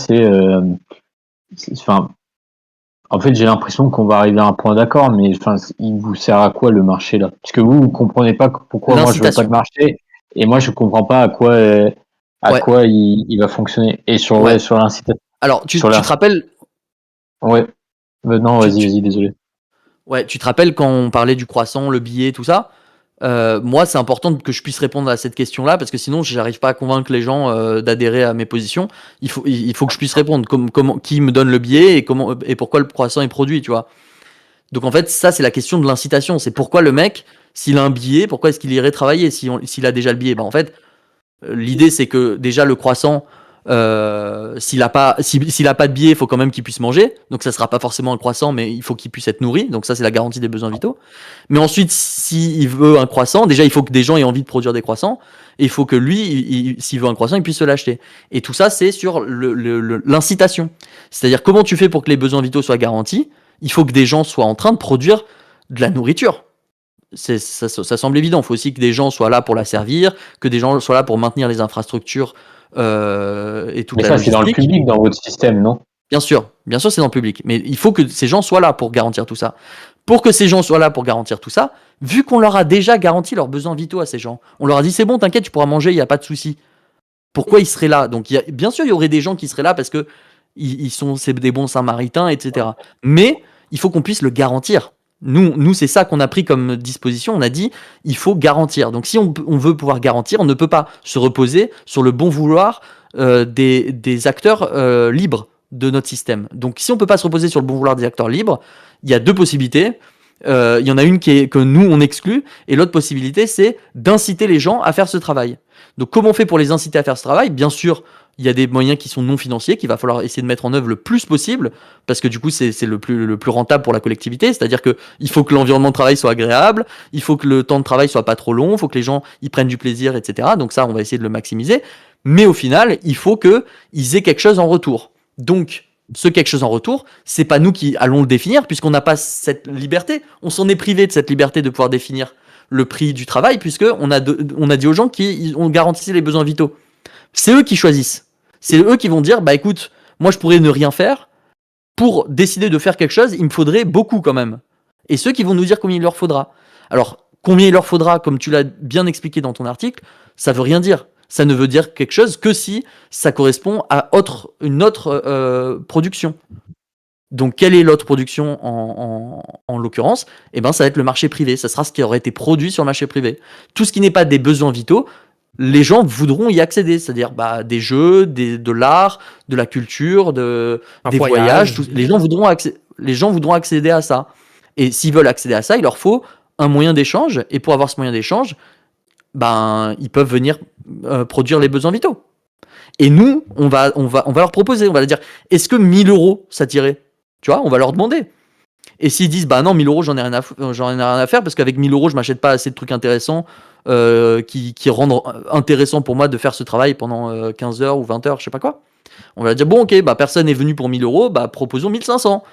en fait, j'ai l'impression qu'on va arriver à un point d'accord, mais il vous sert à quoi le marché là? Parce que vous comprenez pas pourquoi moi je veux pas de marché, et moi je comprends pas à quoi il va fonctionner. Et sur l'incitation. Alors, tu te rappelles? Ouais. Non, vas-y, désolé. Ouais, tu te rappelles quand on parlait du croissant, le billet, tout ça? Moi, c'est important que je puisse répondre à cette question-là, parce que sinon, je n'arrive pas à convaincre les gens d'adhérer à mes positions. Il faut que je puisse répondre qui me donne le billet et pourquoi le croissant est produit, tu vois. Donc en fait, ça, c'est la question de l'incitation. C'est pourquoi le mec, s'il a un billet, pourquoi est-ce qu'il irait travailler s'il a déjà le billet? En fait, l'idée, c'est que déjà le croissant, s'il a pas de billet, il faut quand même qu'il puisse manger. Donc ça sera pas forcément un croissant, mais il faut qu'il puisse être nourri. Donc ça, c'est la garantie des besoins vitaux. Mais ensuite, s'il veut un croissant, déjà il faut que des gens aient envie de produire des croissants. Et il faut que lui, s'il veut un croissant, il puisse se l'acheter. Et tout ça, c'est sur l'incitation. C'est-à-dire comment tu fais pour que les besoins vitaux soient garantis. Il faut que des gens soient en train de produire de la nourriture. Ça semble évident. Il faut aussi que des gens soient là pour la servir, que des gens soient là pour maintenir les infrastructures et toute la logistique. Mais ça, c'est dans le public, dans votre système, non? Bien sûr, c'est dans le public. Mais il faut que ces gens soient là pour garantir tout ça. Pour que ces gens soient là pour garantir tout ça, vu qu'on leur a déjà garanti leurs besoins vitaux à ces gens, on leur a dit c'est bon, t'inquiète, tu pourras manger, il n'y a pas de souci. Pourquoi ils seraient là? Donc bien sûr, il y aurait des gens qui seraient là parce que c'est des bons samaritains, etc. Mais il faut qu'on puisse le garantir. Nous, c'est ça qu'on a pris comme disposition. On a dit, il faut garantir. Donc, si on veut pouvoir garantir, on ne peut pas se reposer sur le bon vouloir des acteurs libres de notre système. Donc, si on ne peut pas se reposer sur le bon vouloir des acteurs libres, il y a deux possibilités. Il y en a une que nous, on exclut, et l'autre possibilité, c'est d'inciter les gens à faire ce travail. Donc, comment on fait pour les inciter à faire ce travail? Bien sûr, il y a des moyens qui sont non financiers qu'il va falloir essayer de mettre en œuvre le plus possible, parce que du coup, c'est le plus rentable pour la collectivité. C'est-à-dire qu'il faut que l'environnement de travail soit agréable, il faut que le temps de travail soit pas trop long, il faut que les gens y prennent du plaisir, etc. Donc ça, on va essayer de le maximiser. Mais au final, il faut qu'ils aient quelque chose en retour. Donc, ce quelque chose en retour, c'est pas nous qui allons le définir, puisqu'on n'a pas cette liberté. On s'en est privé de cette liberté de pouvoir définir le prix du travail, puisqu'on a dit aux gens qui ont garanti les besoins vitaux. C'est eux qui choisissent. C'est eux qui vont dire, bah écoute, moi je pourrais ne rien faire. Pour décider de faire quelque chose, il me faudrait beaucoup quand même. Et ceux qui vont nous dire combien il leur faudra. Alors, combien il leur faudra, comme tu l'as bien expliqué dans ton article, ça veut rien dire. Ça ne veut dire quelque chose que si ça correspond à une autre production. Donc, quelle est l'autre production en l'occurrence? Eh ben, ça va être le marché privé. Ça sera ce qui aurait été produit sur le marché privé. Tout ce qui n'est pas des besoins vitaux, les gens voudront y accéder, c'est-à-dire des jeux, de l'art, de la culture, des voyages. Les gens voudront accéder à ça. Et s'ils veulent accéder à ça, il leur faut un moyen d'échange. Et pour avoir ce moyen d'échange, ils peuvent venir produire les besoins vitaux. Et nous, on va leur proposer, on va leur dire, est-ce que 1 000 €, ça t'irait? Tu vois, on va leur demander. Et s'ils disent bah non, 1000 euros, j'en ai rien à faire parce qu'avec 1000 euros, je m'achète pas assez de trucs intéressants qui rendent intéressant pour moi de faire ce travail pendant 15 heures ou 20 heures, je sais pas quoi. On va dire bon, ok, bah personne n'est venu pour 1000 euros, bah proposons 1500.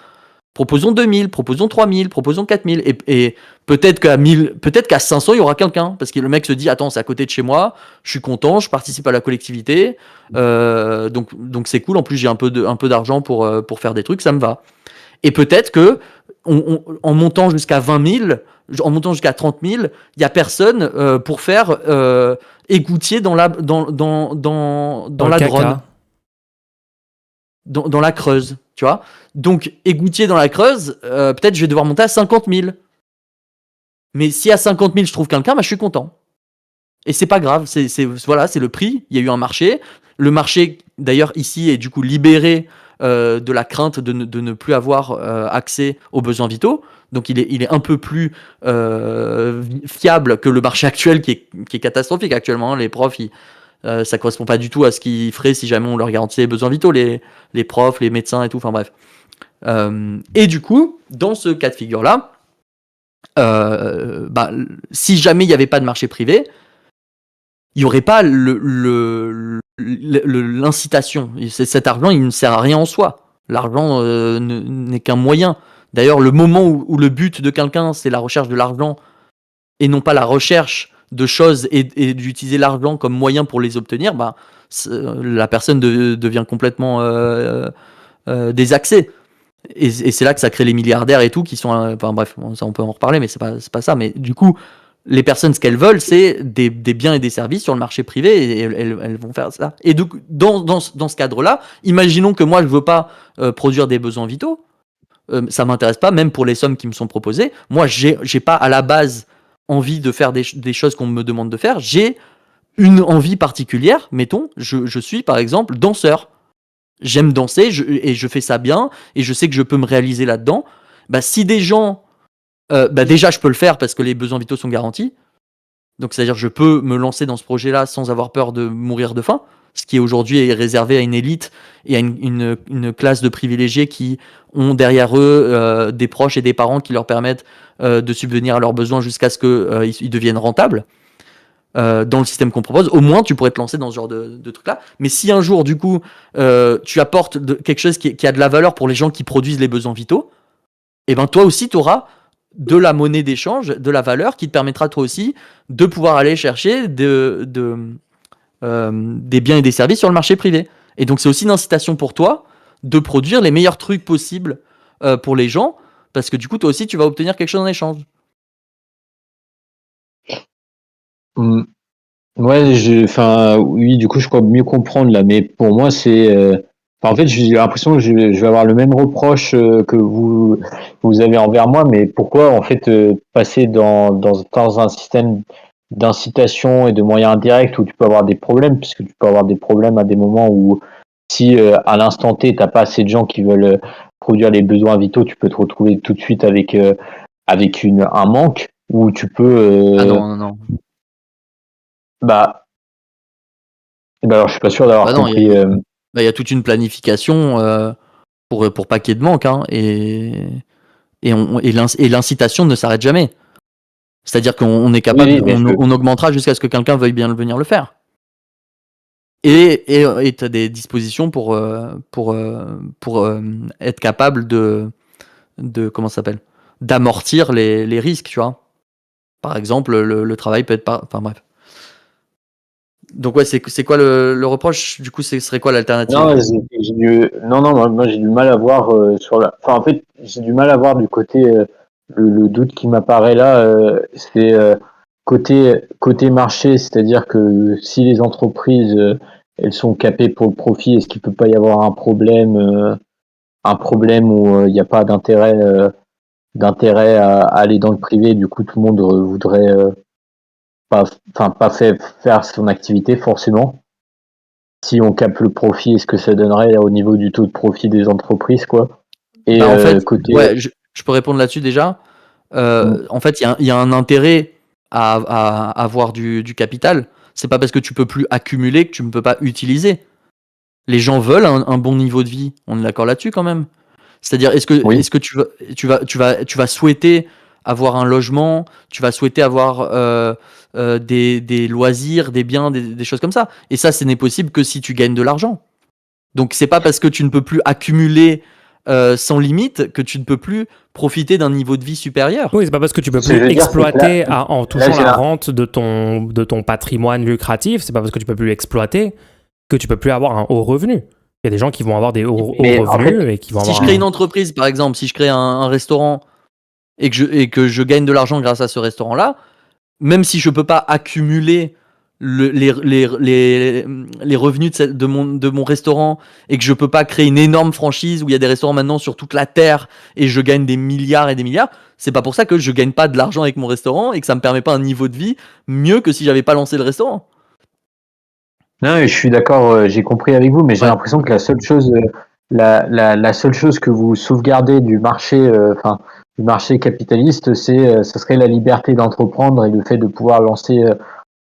Proposons 2000, proposons 3000, proposons 4000. Et peut-être qu'à 500, il y aura quelqu'un. Parce que le mec se dit attends, c'est à côté de chez moi, je suis content, je participe à la collectivité. Donc c'est cool. En plus, j'ai un peu d'argent pour faire des trucs, ça me va. Et peut-être que en montant jusqu'à 20 000, en montant jusqu'à 30 000, il n'y a personne pour faire égoutier dans la Dronne. Dans la Creuse, tu vois. Donc, égoutier dans la Creuse, peut-être je vais devoir monter à 50 000. Mais si à 50 000, je trouve quelqu'un, bah, je suis content. Et c'est pas grave, voilà, c'est le prix. Il y a eu un marché. Le marché, d'ailleurs, ici, est du coup libéré de la crainte de ne plus avoir accès aux besoins vitaux. Donc, il est un peu plus fiable que le marché actuel qui est catastrophique actuellement. Les profs, ça correspond pas du tout à ce qu'ils feraient si jamais on leur garantissait les besoins vitaux, les profs, les médecins et tout, enfin bref. Et du coup, dans ce cas de figure-là, si jamais il n'y avait pas de marché privé, il n'y aurait pas l'incitation. Cet argent, il ne sert à rien en soi. L'argent n'est qu'un moyen. D'ailleurs, le moment où le but de quelqu'un, c'est la recherche de l'argent et non pas la recherche de choses et d'utiliser l'argent comme moyen pour les obtenir, bah, la personne devient complètement désaxée. Et c'est là que ça crée les milliardaires et tout, qui sont... Enfin bref, ça on peut en reparler, mais c'est pas ça. Mais du coup, les personnes, ce qu'elles veulent, c'est des biens et des services sur le marché privé, et elles vont faire ça. Et donc, dans ce cadre-là, imaginons que moi, je veux pas produire des besoins vitaux, ça m'intéresse pas, même pour les sommes qui me sont proposées. Moi, j'ai pas à la base envie de faire des choses qu'on me demande de faire. J'ai une envie particulière, mettons, je suis par exemple danseur. J'aime danser et je fais ça bien et je sais que je peux me réaliser là-dedans. Bah, si des gens... déjà, je peux le faire parce que les besoins vitaux sont garantis. Donc, c'est-à-dire je peux me lancer dans ce projet-là sans avoir peur de mourir de faim, ce qui aujourd'hui est réservé à une élite et à une classe de privilégiés qui ont derrière eux des proches et des parents qui leur permettent de subvenir à leurs besoins jusqu'à ce qu'ils deviennent rentables. Dans le système qu'on propose, au moins tu pourrais te lancer dans ce genre de truc-là. Mais si un jour, du coup, tu apportes quelque chose qui a de la valeur pour les gens qui produisent les besoins vitaux, et ben toi aussi, tu auras de la monnaie d'échange, de la valeur qui te permettra toi aussi de pouvoir aller chercher des biens et des services sur le marché privé. Et donc c'est aussi une incitation pour toi de produire les meilleurs trucs possibles pour les gens, parce que du coup, toi aussi, tu vas obtenir quelque chose en échange. Ouais, oui, du coup, je crois mieux comprendre là, mais pour moi, en fait, j'ai l'impression que je vais avoir le même reproche que vous avez envers moi, mais pourquoi, en fait, passer dans un système d'incitation et de moyens indirects où tu peux avoir des problèmes, puisque tu peux avoir des problèmes à des moments où, si à l'instant T, t'as pas assez de gens qui veulent produire les besoins vitaux, tu peux te retrouver tout de suite avec un manque, où tu peux... Ah non. Bah, alors je suis pas sûr d'avoir compris. Il y a toute une planification pour pas qu'il y ait de manque, hein, et l'incitation ne s'arrête jamais. C'est-à-dire qu'on est capable, on augmentera jusqu'à ce que quelqu'un veuille bien venir le faire. Et tu as des dispositions pour être capable de comment ça s'appelle, d'amortir les risques, tu vois. Par exemple, le travail peut être pas... Enfin bref. Donc ouais, c'est quoi le reproche? Du coup, ce serait quoi l'alternative? Moi j'ai du mal à voir en fait, j'ai du mal à voir du côté le doute qui m'apparaît là, c'est côté marché, c'est-à-dire que si les entreprises elles sont capées pour le profit, est-ce qu'il peut pas y avoir un problème où il n'y a pas d'intérêt à aller dans le privé, du coup tout le monde voudrait pas faire son activité forcément. Si on capte le profit, est-ce que ça donnerait au niveau du taux de profit des entreprises, quoi? Et en fait, je peux répondre là-dessus déjà. En fait, il y a un intérêt à avoir du capital. C'est pas parce que tu peux plus accumuler que tu ne peux pas utiliser. Les gens veulent un bon niveau de vie. On est d'accord là-dessus quand même. C'est-à-dire, Oui. est-ce que tu vas souhaiter avoir un logement, tu vas souhaiter avoir des loisirs, des biens, des choses comme ça. Et ça, ce n'est possible que si tu gagnes de l'argent. Donc, c'est pas parce que tu ne peux plus accumuler sans limite que tu ne peux plus profiter d'un niveau de vie supérieur. Oui, c'est pas parce que tu peux Ce que plus je veux dire, c'est que exploiter là, en touchant j'ai la rente de ton patrimoine lucratif, c'est pas parce que tu peux plus exploiter que tu peux plus avoir un haut revenu. Il y a des gens qui vont avoir des hauts Mais en revenus fait, et qui vont Si avoir je crée une entreprise, par exemple, si je crée un restaurant et que je gagne de l'argent grâce à ce restaurant-là, même si je peux pas accumuler les revenus de mon restaurant et que je peux pas créer une énorme franchise où il y a des restaurants maintenant sur toute la terre et je gagne des milliards et des milliards, c'est pas pour ça que je gagne pas de l'argent avec mon restaurant et que ça me permet pas un niveau de vie mieux que si j'avais pas lancé le restaurant. non, je suis d'accord, j'ai compris avec vous, mais j'ai Ouais. l'impression que la seule chose, la seule chose que vous sauvegardez du marché capitaliste, ce serait la liberté d'entreprendre et le fait de pouvoir lancer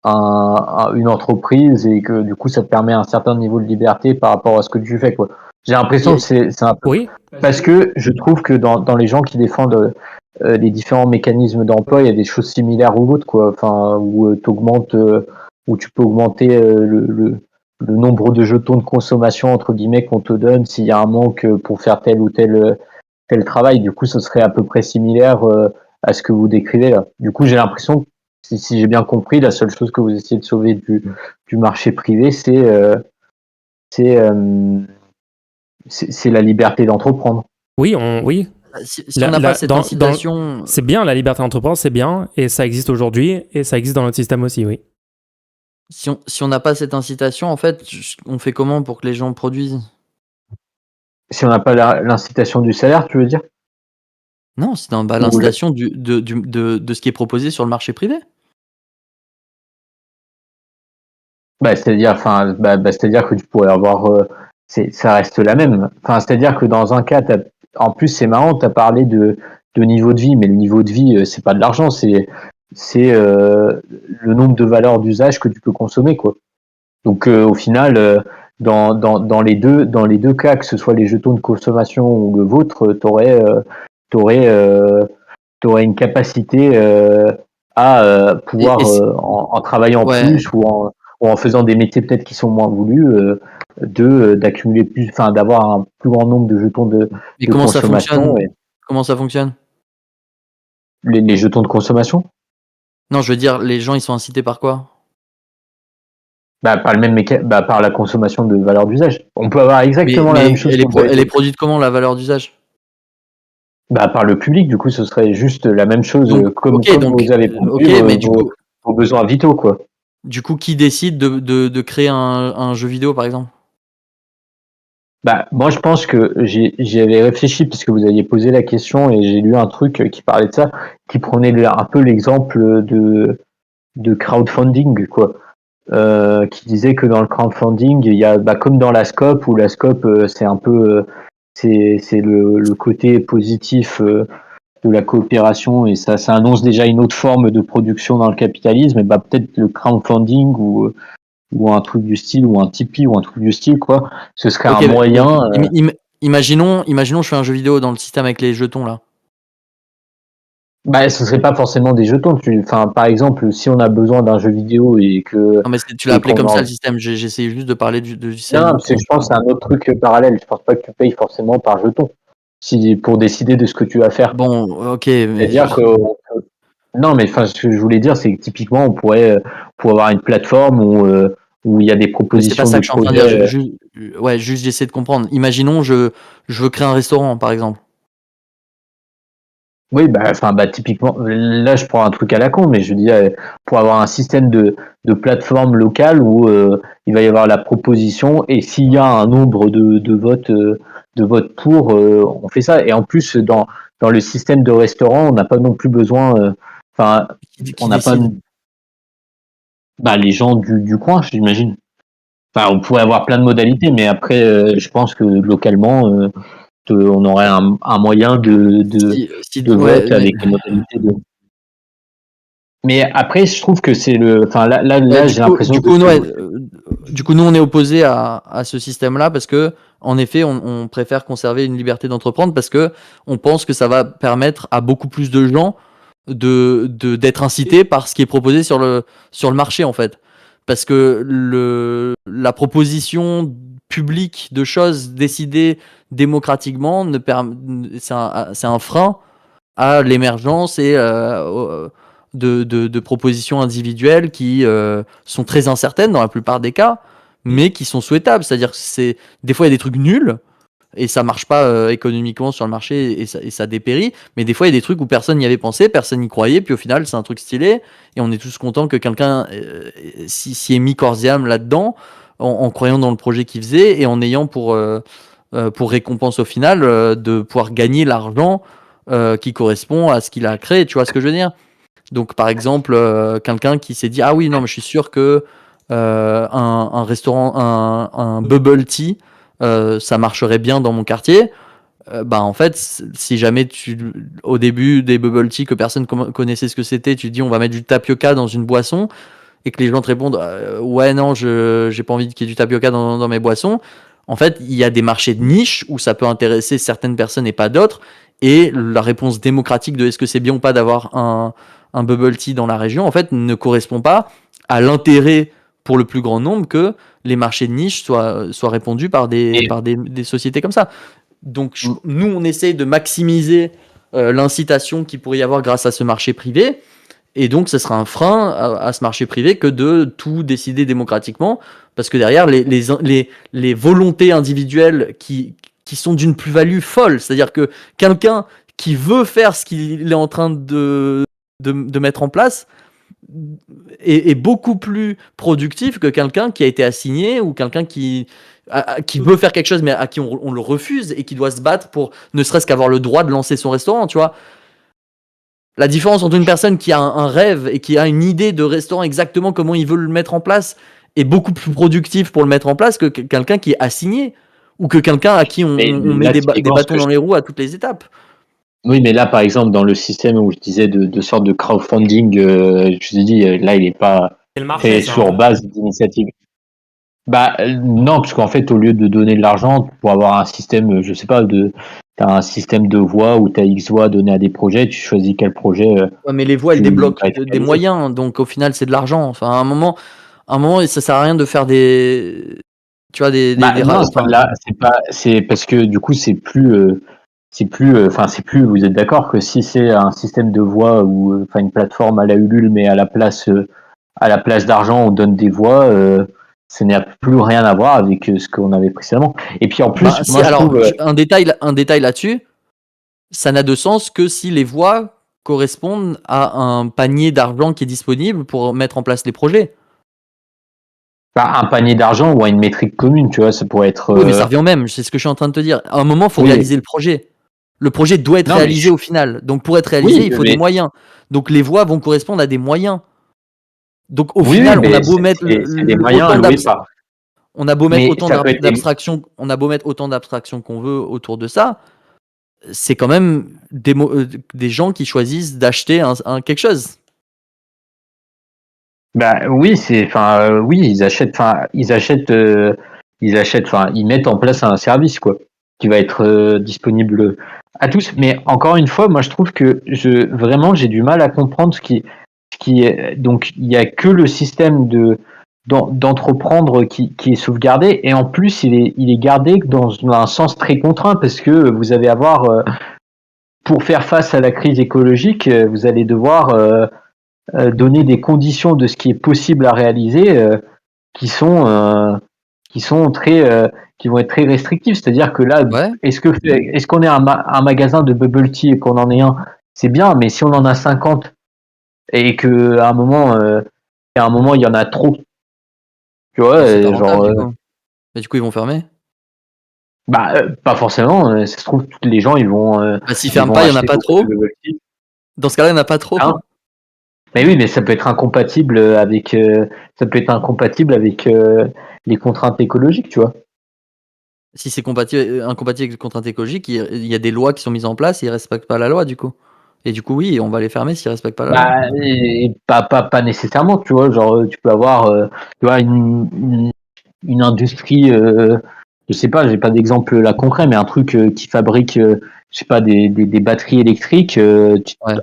une entreprise et que du coup ça te permet un certain niveau de liberté par rapport à ce que tu fais, quoi. J'ai l'impression que c'est un peu Oui, parce que je trouve que dans les gens qui défendent les différents mécanismes d'emploi, il y a des choses similaires aux autres, quoi. Enfin, où tu peux augmenter le nombre de jetons de consommation entre guillemets qu'on te donne s'il y a un manque pour faire tel ou tel travail. Du coup, ce serait à peu près similaire à ce que vous décrivez là. Du coup, j'ai l'impression que si j'ai bien compris, la seule chose que vous essayez de sauver du marché privé, c'est c'est la liberté d'entreprendre. oui. Si on n'a pas cette incitation, C'est bien, la liberté d'entreprendre, c'est bien, et ça existe aujourd'hui, et ça existe dans notre système aussi, oui. si on n'a pas cette incitation, en fait, on fait comment pour que les gens produisent? Si on n'a pas l'incitation du salaire, tu veux dire? Non, c'est dans Ou l'incitation de ce qui est proposé sur le marché privé. c'est-à-dire que tu pourrais avoir, ça reste la même. Enfin, c'est-à-dire que dans un cas, en plus, c'est marrant, tu as parlé de niveau de vie, mais le niveau de vie, c'est pas de l'argent, c'est le nombre de valeurs d'usage que tu peux consommer, quoi. Donc, au final, dans les deux cas, que ce soit les jetons de consommation ou le vôtre, t'aurais une capacité à pouvoir, en travaillant Ouais. plus ou en faisant des métiers peut-être qui sont moins voulus, d'accumuler plus, enfin d'avoir un plus grand nombre de jetons Mais de comment ça consommation. fonctionne? Et Comment ça fonctionne? les jetons de consommation, Non, je veux dire, les gens, ils sont incités par quoi? par le même par la consommation de valeurs d'usage. On peut avoir Mais, exactement la mais même chose elle est produite comment, la valeur d'usage? par le public. Du coup, ce serait juste la même chose, Donc, comme donc, vous avez produit ok, mais vos besoins vitaux, quoi. du coup, qui décide de créer un jeu vidéo, par exemple? Moi, je pense que j'y avais réfléchi parce que vous aviez posé la question et j'ai lu un truc qui parlait de ça, qui prenait un peu l'exemple de crowdfunding, quoi. Qui disait que dans le crowdfunding, il y a, comme dans la scope, où la scope, c'est un peu, c'est le côté positif de la coopération et ça annonce déjà une autre forme de production dans le capitalisme. Et peut-être le crowdfunding ou un truc du style, ou un Tipeee, ou un truc du style, quoi. Ce serait Ok, un donc, moyen. imaginons, je fais un jeu vidéo dans le système avec les jetons, là. Ce serait pas forcément des jetons. Enfin, par exemple, si on a besoin d'un jeu vidéo Non, mais tu l'as appelé qu'on comme ça, en... le système. J'essayais juste de parler du Non, système parce que dont je je pense que parle. c'est un autre truc parallèle. Je pense pas que tu payes forcément par jeton pour décider de ce que tu vas faire. Bon, ok, mais C'est-à-dire que non, mais enfin, ce que je voulais dire, c'est que typiquement, on pourrait avoir une plateforme où il y a des mais c'est pas propositions ça de que je suis en train de dire. projets. Ouais, juste j'essaie de comprendre. Imaginons, je veux créer un restaurant, par exemple. Oui, typiquement, là, je prends un truc à la con, mais je dis pour avoir un système de plateforme locale où il va y avoir la proposition et s'il y a un nombre de votes pour, on fait ça. Et en plus, dans le système de restaurant, on n'a pas non plus besoin, enfin, on Qui n'a pas, décide? les gens du coin, j'imagine. Enfin, on pourrait avoir plein de modalités, mais après, je pense que localement, on aurait un moyen de Ouais, vote avec des modalités de. Mais après, je trouve que c'est enfin, là, ouais, j'ai l'impression que ouais, du coup, nous, on est opposé à ce système-là parce que, en effet, on préfère conserver une liberté d'entreprendre parce que on pense que ça va permettre à beaucoup plus de gens d'être incités par ce qui est proposé sur le marché, en fait. Parce que la proposition publique de choses décidées démocratiquement c'est un frein à l'émergence et de propositions individuelles qui sont très incertaines dans la plupart des cas, mais qui sont souhaitables. C'est-à-dire que des fois il y a des trucs nuls et ça marche pas économiquement sur le marché et ça dépérit, mais des fois il y a des trucs où personne n'y avait pensé, personne n'y croyait, puis au final c'est un truc stylé et on est tous contents que quelqu'un s'y ait mis corps et âme là-dedans en croyant dans le projet qu'il faisait et en ayant pour récompense au final de pouvoir gagner l'argent qui correspond à ce qu'il a créé. Tu vois ce que je veux dire? Donc, par exemple, quelqu'un qui s'est dit ah oui, non, mais je suis sûr que un restaurant, un bubble tea, ça marcherait bien dans mon quartier. Bah en fait, si jamais au début des bubble tea que personne connaissait ce que c'était, tu dis on va mettre du tapioca dans une boisson et que les gens te répondent ouais non, j'ai pas envie qu'il y ait du tapioca dans mes boissons. En fait, il y a des marchés de niche où ça peut intéresser certaines personnes et pas d'autres. Et la réponse démocratique de est-ce que c'est bien ou pas d'avoir un bubble tea dans la région, en fait, ne correspond pas à l'intérêt pour le plus grand nombre que les marchés de niche soient répondus par des sociétés comme ça. Donc, nous, on essaye de maximiser l'incitation qu'il pourrait y avoir grâce à ce marché privé. Et donc, ce sera un frein à ce marché privé que de tout décider démocratiquement. Parce que derrière, les volontés individuelles qui sont d'une plus-value folle, c'est-à-dire que quelqu'un qui veut faire ce qu'il est en train de mettre en place est beaucoup plus productif que quelqu'un qui a été assigné ou quelqu'un qui veut faire quelque chose mais à qui on le refuse et qui doit se battre pour ne serait-ce qu'avoir le droit de lancer son restaurant, tu vois. La différence entre une personne qui a un rêve et qui a une idée de restaurant exactement comment il veut le mettre en place est beaucoup plus productif pour le mettre en place que quelqu'un qui est assigné ou que quelqu'un à qui on met des bâtons dans les roues à toutes les étapes. Oui, mais là, par exemple, dans le système où je disais de sorte de crowdfunding, je te dis, là, il n'est pas fait sur base d'initiative. Bah non, parce qu'en fait, au lieu de donner de l'argent pour avoir un système, je sais pas, t'as un système de voix où t'as X voix données à des projets, tu choisis quel projet. Ouais, mais les voix, elles débloquent des moyens, donc au final, c'est de l'argent. Enfin, à un moment, ça sert à rien de faire des, tu vois, des non, c'est parce que du coup, c'est plus, vous êtes d'accord que si c'est un système de voix ou enfin une plateforme à la Ulule, mais à la place d'argent, on donne des voix. Ça n'a plus rien à voir avec ce qu'on avait précédemment. Et puis en plus, moi, je trouve un détail là-dessus, ça n'a de sens que si les voix correspondent à un panier d'argent qui est disponible pour mettre en place les projets. Un panier d'argent ou à une métrique commune, tu vois, ça pourrait être. Oui, mais ça revient au même, c'est ce que je suis en train de te dire. À un moment, il faut réaliser le projet. Le projet doit être réalisé au final. Donc pour être réalisé, il faut des moyens. Donc les voix vont correspondre à des moyens. Donc au final, on a beau mettre on a beau mettre autant d'abstraction, on a beau mettre autant d'abstraction qu'on veut autour de ça, c'est quand même des gens qui choisissent d'acheter quelque chose. Bah oui, ils mettent en place un service quoi, qui va être disponible à tous. Mais encore une fois, moi je trouve que j'ai du mal à comprendre ce qui est. Donc il y a que le système d'entreprendre qui est sauvegardé et en plus il est gardé dans un sens très contraint parce que vous allez avoir pour faire face à la crise écologique, vous allez devoir donner des conditions de ce qui est possible à réaliser qui vont être très restrictives. C'est-à-dire que là, est-ce qu'on est un magasin de bubble tea et qu'on en ait un, c'est bien, mais si on en a 50 et qu'à un moment, il y en a trop, tu vois, mais du coup, ils vont fermer. Pas forcément. Ça se trouve, les gens, ils vont. S'ils ferment pas, il y en a pas trop. Dans ce cas-là, il n'y en a pas trop. Hein, mais oui, mais ça peut être incompatible avec les contraintes écologiques, tu vois. Si c'est incompatible avec les contraintes écologiques, il y a des lois qui sont mises en place et ils respectent pas la loi du coup. Et du coup, oui, on va les fermer s'ils respectent pas la loi. Et pas nécessairement, tu vois. Genre, tu peux avoir, tu vois, une industrie, je sais pas, j'ai pas d'exemple là concret, mais un truc qui fabrique, je sais pas, des batteries électriques,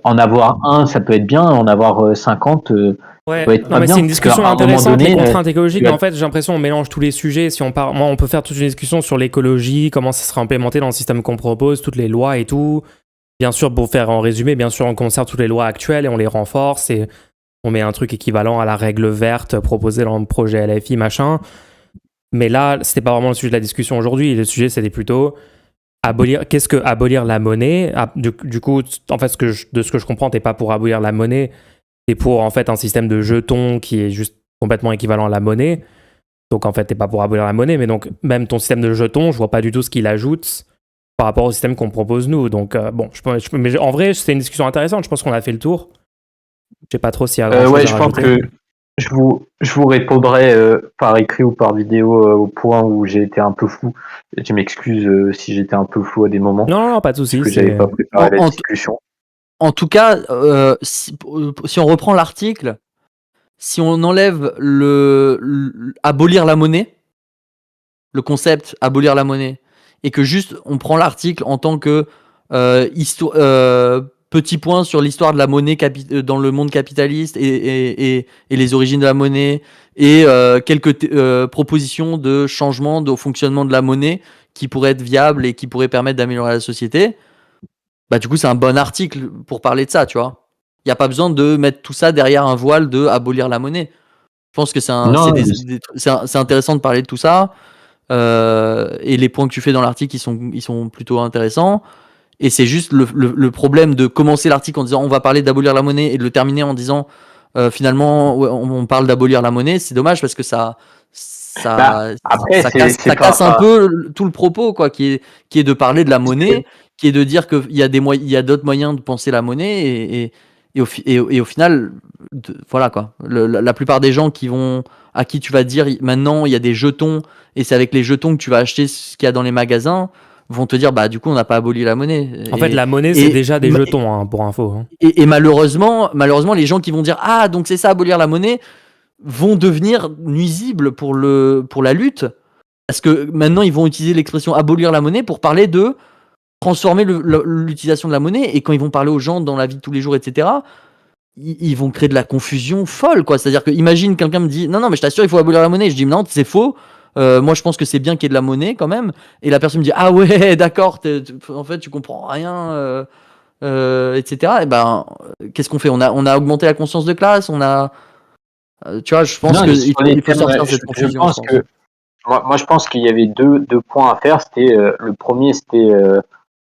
en avoir un, ça peut être bien, en avoir 50, ça peut être pas bien. C'est une discussion intéressante, les contraintes écologiques, mais en fait, j'ai l'impression qu'on mélange tous les sujets. Si on part, moi, on peut faire toute une discussion sur l'écologie, comment ça sera implémenté dans le système qu'on propose, toutes les lois et tout. Bien sûr, pour faire en résumé, bien sûr, on conserve toutes les lois actuelles et on les renforce et on met un truc équivalent à la règle verte proposée dans le projet LFI, machin. Mais là, c'était pas vraiment le sujet de la discussion aujourd'hui. Le sujet, c'était plutôt qu'est-ce que abolir la monnaie. Du coup, en fait, de ce que je comprends, t'es pas pour abolir la monnaie, t'es pour en fait un système de jetons qui est juste complètement équivalent à la monnaie. Donc en fait, t'es pas pour abolir la monnaie, mais donc même ton système de jetons, je vois pas du tout ce qu'il ajoute par rapport au système qu'on propose nous. Donc bon, mais en vrai, c'est une discussion intéressante. Je pense qu'on a fait le tour. Je sais pas trop s'il y a grand-chose à je rajouter. pense que je vous répondrai par écrit ou par vidéo au point où j'ai été un peu flou. Je m'excuse si j'étais un peu flou à des moments. Non, pas de souci. Parce que j'avais pas préparé la discussion. En tout cas, si on reprend l'article, si on enlève abolir la monnaie, le concept abolir la monnaie, et que juste on prend l'article en tant que petit point sur l'histoire de la monnaie dans le monde capitaliste et les origines de la monnaie et quelques propositions de changement au fonctionnement de la monnaie qui pourraient être viables et qui pourraient permettre d'améliorer la société, bah du coup c'est un bon article pour parler de ça, tu vois. Il n'y a pas besoin de mettre tout ça derrière un voile de abolir la monnaie. Je pense que c'est intéressant de parler de tout ça. Et les points que tu fais dans l'article, ils sont plutôt intéressants. Et c'est juste le problème de commencer l'article en disant on va parler d'abolir la monnaie et de le terminer en disant finalement on parle d'abolir la monnaie. C'est dommage parce que ça casse un peu tout le propos, quoi, qui est de parler de la monnaie, qui est de dire qu'il y a d'autres moyens de penser la monnaie et au final, voilà quoi. La plupart des gens à qui tu vas dire maintenant il y a des jetons et c'est avec les jetons que tu vas acheter ce qu'il y a dans les magasins, vont te dire bah du coup on n'a pas aboli la monnaie. En fait la monnaie c'est déjà des jetons hein, pour info. Hein. Et malheureusement les gens qui vont dire ah donc c'est ça abolir la monnaie vont devenir nuisibles pour la lutte parce que maintenant ils vont utiliser l'expression abolir la monnaie pour parler de transformer l'utilisation de la monnaie et quand ils vont parler aux gens dans la vie de tous les jours etc. Ils vont créer de la confusion folle quoi. C'est-à-dire que imagine quelqu'un me dit non mais je t'assure il faut abolir la monnaie, je dis non c'est faux. Moi je pense que c'est bien qu'il y ait de la monnaie quand même et la personne me dit ah ouais d'accord en fait tu comprends rien etc. et ben qu'est-ce qu'on fait, on a augmenté la conscience de classe, on a tu vois je pense qu'il faut sortir de cette confusion. Moi je pense qu'il y avait deux points à faire. C'était le premier c'était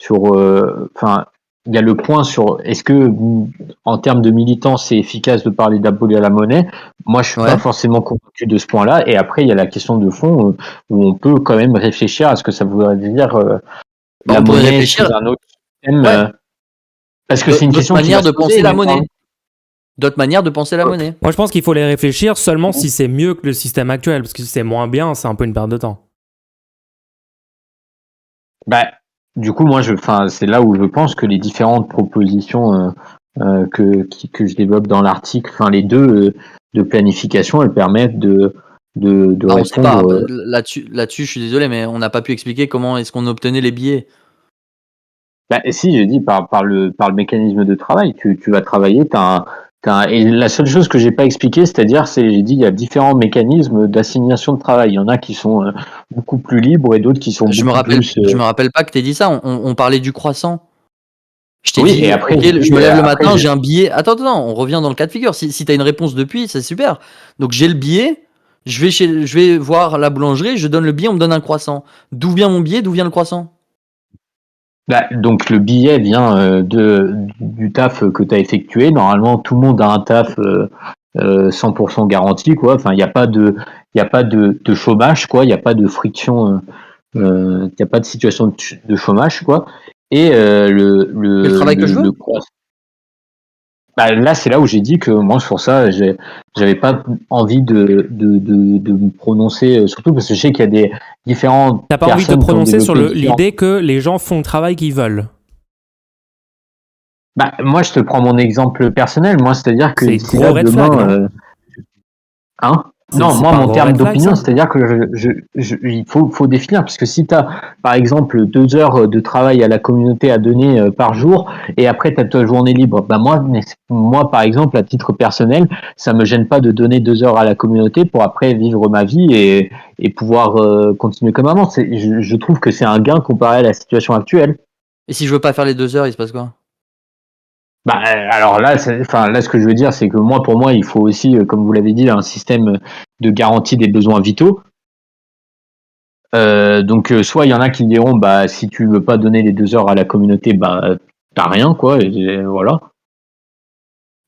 sur il y a le point sur est-ce que en termes de militants c'est efficace de parler d'abolir la monnaie. Moi je suis pas forcément convaincu de ce point-là et après il y a la question de fond où on peut quand même réfléchir à ce que ça voudrait dire la monnaie sur un autre système parce que c'est une question manière de penser la monnaie. D'autres manières de penser la monnaie. Moi je pense qu'il faut les réfléchir seulement si c'est mieux que le système actuel parce que si c'est moins bien c'est un peu une perte de temps. Bah du coup, moi, c'est là où je pense que les différentes propositions que je développe dans l'article, les deux de planification, elles permettent de répondre. On sait pas. Là-dessus, je suis désolé, mais on n'a pas pu expliquer comment est-ce qu'on obtenait les billets. Bah, si, j'ai dit par le mécanisme de travail. Tu vas travailler, et la seule chose que j'ai pas expliqué, c'est-à-dire, j'ai dit il y a différents mécanismes d'assignation de travail. Il y en a qui sont beaucoup plus libres et d'autres qui sont je me rappelle pas que t'aies dit ça. On parlait du croissant. Je t'ai dit, et après, je me lève le matin, j'ai un billet. Attends, on revient dans le cas de figure. Si t'as une réponse depuis, c'est super. Donc j'ai le billet, je vais voir la boulangerie, je donne le billet, on me donne un croissant. D'où vient mon billet, d'où vient le croissant? Donc le billet vient du taf que tu as effectué. Normalement, tout le monde a un taf 100% garanti, quoi. Enfin, il n'y a pas de chômage, quoi. Il n'y a pas de friction, il n'y a pas de situation de chômage, quoi. Et le travail que je veux. Là, c'est là où j'ai dit que moi, sur ça, j'avais pas envie de me prononcer, surtout parce que je sais qu'il y a des différentes. T'as pas envie de te prononcer sur l'idée que les gens font le travail qu'ils veulent. Moi, je te prends mon exemple personnel. Moi, c'est-à-dire que c'est gros red flag. Non, moi, pas un mon gros terme red flag, d'opinion, ça c'est-à-dire que il faut définir, parce que si tu as, par exemple, 2 heures de travail à la communauté à donner par jour, et après tu as ta journée libre, bah moi, par exemple, à titre personnel, ça me gêne pas de donner 2 heures à la communauté pour après vivre ma vie et pouvoir continuer comme avant. Je trouve que c'est un gain comparé à la situation actuelle. Et si je veux pas faire les 2 heures, il se passe quoi? Bah, alors là, là, ce que je veux dire, c'est que pour moi, il faut aussi, comme vous l'avez dit, un système de garantie des besoins vitaux. Donc, soit il y en a qui diront, bah, si tu veux pas donner les 2 heures à la communauté, bah, t'as rien, quoi, et voilà.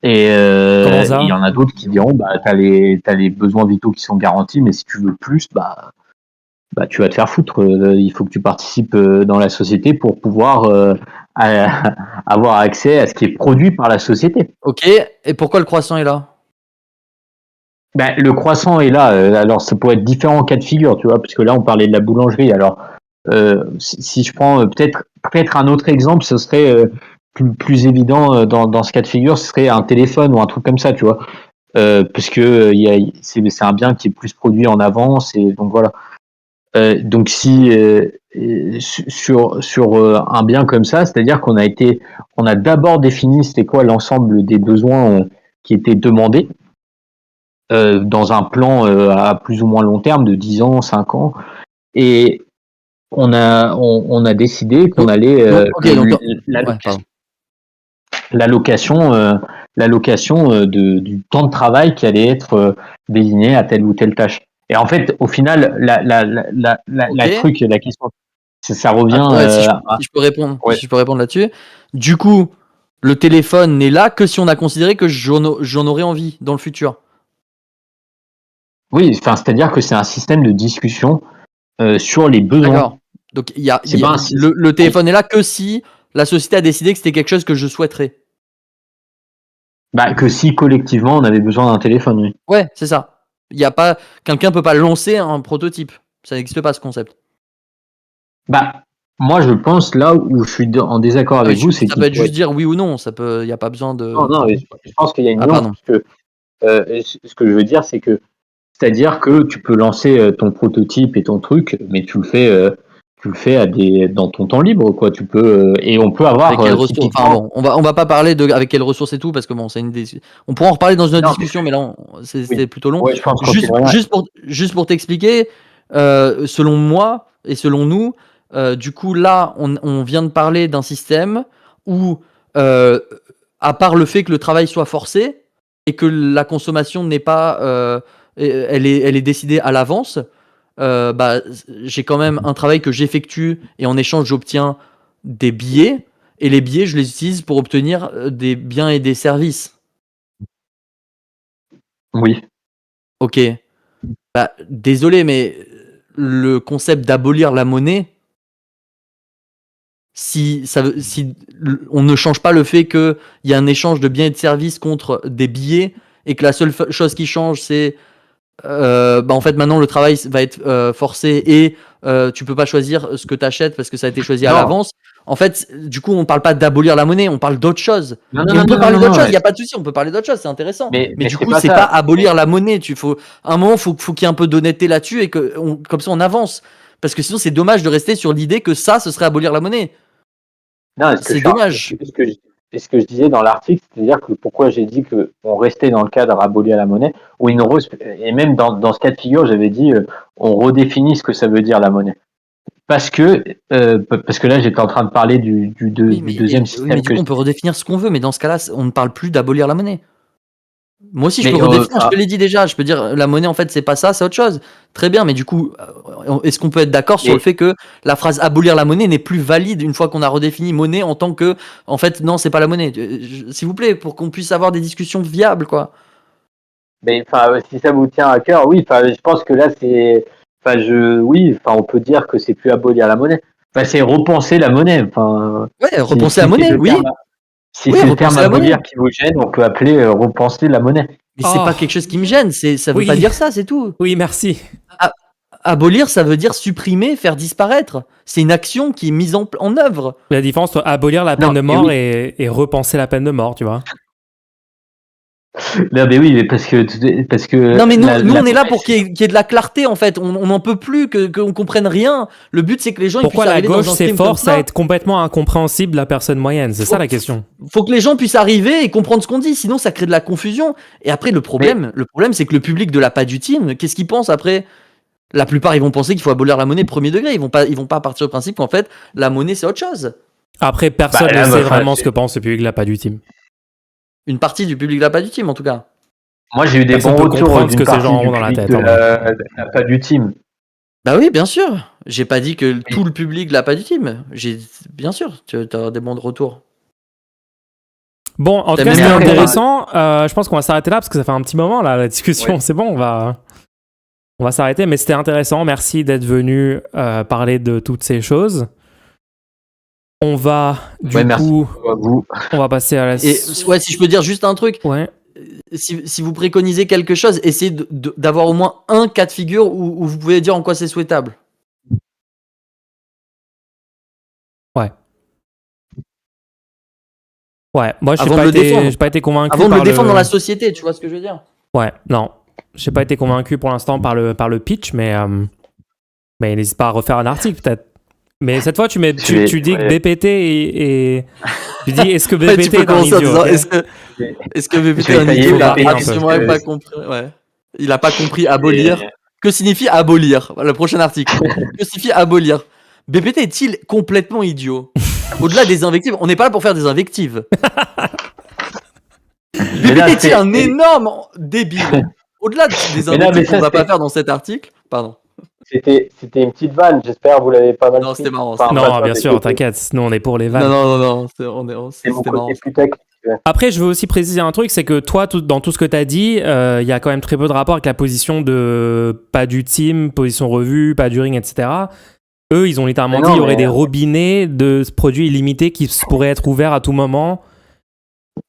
Et Comment il y ça? en a d'autres qui diront, bah, t'as les besoins vitaux qui sont garantis, mais si tu veux plus, bah, tu vas te faire foutre. Il faut que tu participes dans la société pour pouvoir avoir accès à ce qui est produit par la société. Ok, et pourquoi le croissant est là? Ben, le croissant est là. Alors, ça pourrait être différents cas de figure, tu vois, parce que là, on parlait de la boulangerie. Alors, si je prends peut-être un autre exemple, ce serait plus évident dans ce cas de figure, ce serait un téléphone ou un truc comme ça, tu vois, parce que c'est un bien qui est plus produit en avance et donc voilà. Donc si sur un bien comme ça, c'est-à-dire on a d'abord défini c'était quoi l'ensemble des besoins qui étaient demandés dans un plan à plus ou moins long terme de 10 ans, 5 ans, et on a décidé qu'on allait Ok, donc ouais, pardon. l'allocation du temps de travail qui allait être désigné à telle ou telle tâche. Et en fait, au final, Ok. la question, ça revient Ouais, à... si je peux répondre, Ouais. si je peux répondre là-dessus. Du coup, le téléphone n'est là que si on a considéré que j'en aurais envie dans le futur. Oui, enfin, c'est-à-dire que c'est un système de discussion sur les besoins. D'accord. Donc C'est pas un système. le téléphone est là que si la société a décidé que c'était quelque chose que je souhaiterais. Bah, que si collectivement on avait besoin d'un téléphone, oui. Ouais, c'est ça. Il y a pas quelqu'un peut pas lancer un prototype. Ça n'existe pas ce concept. Bah, moi je pense là où je suis en désaccord Ah, mais avec vous, c'est ça peut qu'il être faut juste être... dire oui ou non. Il y a pas besoin Non, de. non, je pense qu'il y a une Ah nuance, pardon. parce que ce que je veux dire, c'est que c'est-à-dire que tu peux lancer ton prototype et ton truc, mais tu le fais dans ton temps libre, quoi. Tu peux et on peut avoir Avec quelles ressources? Enfin typiquement. bon, on va pas parler de avec quelles ressources et tout parce que bon, c'est une des. On pourra en reparler dans une autre Non, discussion, mais là, oui, c'est plutôt long. ouais, je pense qu'on continuera. Juste pour t'expliquer, selon moi et selon nous, du coup là, on vient de parler d'un système où, euh, à part le fait que le travail soit forcé et que la consommation n'est pas, elle est décidée à l'avance. Bah, j'ai quand même un travail que j'effectue et en échange j'obtiens des billets et les billets je les utilise pour obtenir des biens et des services. Oui. Ok, bah, désolé mais le concept d'abolir la monnaie, si on ne change pas le fait qu'il y a un échange de biens et de services contre des billets et que la seule chose qui change c'est bah en fait maintenant le travail va être forcé et tu peux pas choisir ce que tu achètes parce que ça a été choisi à Non, l'avance. En fait, du coup, on parle pas d'abolir la monnaie, on parle d'autre chose. non, non, Et on non, peut non, parler non, d'autre non, chose, il y a pas de souci, on peut parler d'autre chose, c'est intéressant. Mais mais du c'est coup, pas c'est pas ça. abolir la monnaie, à un moment faut qu'il y ait un peu d'honnêteté là-dessus et comme ça on avance parce que sinon c'est dommage de rester sur l'idée que ça ce serait abolir la monnaie. Non, C'est dommage. ce que je disais dans l'article, c'est-à-dire que pourquoi j'ai dit qu'on restait dans le cadre aboli à la monnaie, ou et même dans ce cas de figure, j'avais dit on redéfinit ce que ça veut dire la monnaie. Parce que là, j'étais en train de parler du deuxième Oui, mais système du que coup je... on peut redéfinir ce qu'on veut, mais dans ce cas-là, on ne parle plus d'abolir la monnaie. Moi aussi, je peux Mais redéfinir, je te l'ai dit déjà. Je peux dire la monnaie, en fait, c'est pas ça, c'est autre chose. Très bien, mais du coup, est-ce qu'on peut être d'accord sur le mais fait que la phrase abolir la monnaie n'est plus valide une fois qu'on a redéfini monnaie en tant que, en fait, non, c'est pas la monnaie. S'il vous plaît, pour qu'on puisse avoir des discussions viables, quoi. si ça vous tient à cœur, oui. Je pense que là, oui. On peut dire que c'est plus abolir la monnaie. C'est repenser la monnaie. Ouais, Si, repenser la si c'est monnaie, le terme, oui. si Oui, c'est le terme repenser la monnaie. abolir qui vous gêne, on peut appeler repenser la monnaie. Mais c'est Oh, pas quelque chose qui me gêne, ça veut pas oui, dire ça, c'est tout. oui, merci. Abolir, ça veut dire supprimer, faire disparaître. C'est une action qui est mise en œuvre. La différence entre abolir la peine Non, de et mort oui. et repenser la peine de mort, tu vois. Non, mais oui, parce que Non, mais nous on est là pour qu'il y ait de la clarté, en fait. On n'en peut plus qu'on comprenne rien. Le but, c'est que les gens ils puissent Pourquoi la arriver gauche dans un stream s'efforce comme ça. à être complètement incompréhensible de la personne moyenne? C'est ça la question. Faut que les gens puissent arriver et comprendre ce qu'on dit, sinon ça crée de la confusion. Et après, le problème, c'est que le public de la pas du team, qu'est-ce qu'ils pensent après? La plupart, ils vont penser qu'il faut abolir la monnaie premier degré. Ils vont pas partir du principe qu'en fait, la monnaie, c'est autre chose. Après, personne ne sait vraiment ce que pense le public de la pas du team. Une partie du public de la pas du team, en tout cas. Moi, j'ai eu des bons retours d'une partie du public de la pas du team. Bah oui, bien sûr. J'ai pas dit que tout le public de la pas du team. Bien sûr, tu as des bons retours. Bon, en tout cas, c'est intéressant. Je pense qu'on va s'arrêter là parce que ça fait un petit moment, là, la discussion. Ouais. C'est bon, on va s'arrêter. Mais c'était intéressant. Merci d'être venu parler de toutes ces choses. On va, du coup, on va passer à la... Et ouais, si je peux dire juste un truc. Ouais. Si vous préconisez quelque chose, essayez d'avoir au moins un cas de figure où vous pouvez dire en quoi c'est souhaitable. Ouais. Ouais, moi j'ai pas été convaincu. Avant de le défendre dans la société, tu vois ce que je veux dire? Ouais, non. J'ai pas été convaincu pour l'instant par le pitch, mais n'hésite pas à refaire un article peut-être. Mais cette fois, tu dis que BPT et tu dis est-ce que BPT est un idiot? Est-ce que BPT est un idiot? Il a absolument pas compris. Ouais. Il a pas compris abolir. Que signifie abolir? Le prochain article. Que signifie abolir? BPT est-il complètement idiot? Au-delà des invectives, on n'est pas là pour faire des invectives. BPT est-il un énorme débile? Au-delà des invectives qu'on va pas faire dans cet article, pardon. C'était une petite vanne, j'espère que vous l'avez pas mal pris. Non, c'était marrant. Non, bien sûr, t'inquiète, nous on est pour les vannes. Non, c'était marrant. Après, je veux aussi préciser un truc, c'est que toi, dans tout ce que t'as dit, il y a quand même très peu de rapport avec la position de pas du team, position revue, pas du ring, etc. Eux, ils ont littéralement dit qu'il y aurait des robinets de produits illimités qui pourraient être ouverts à tout moment.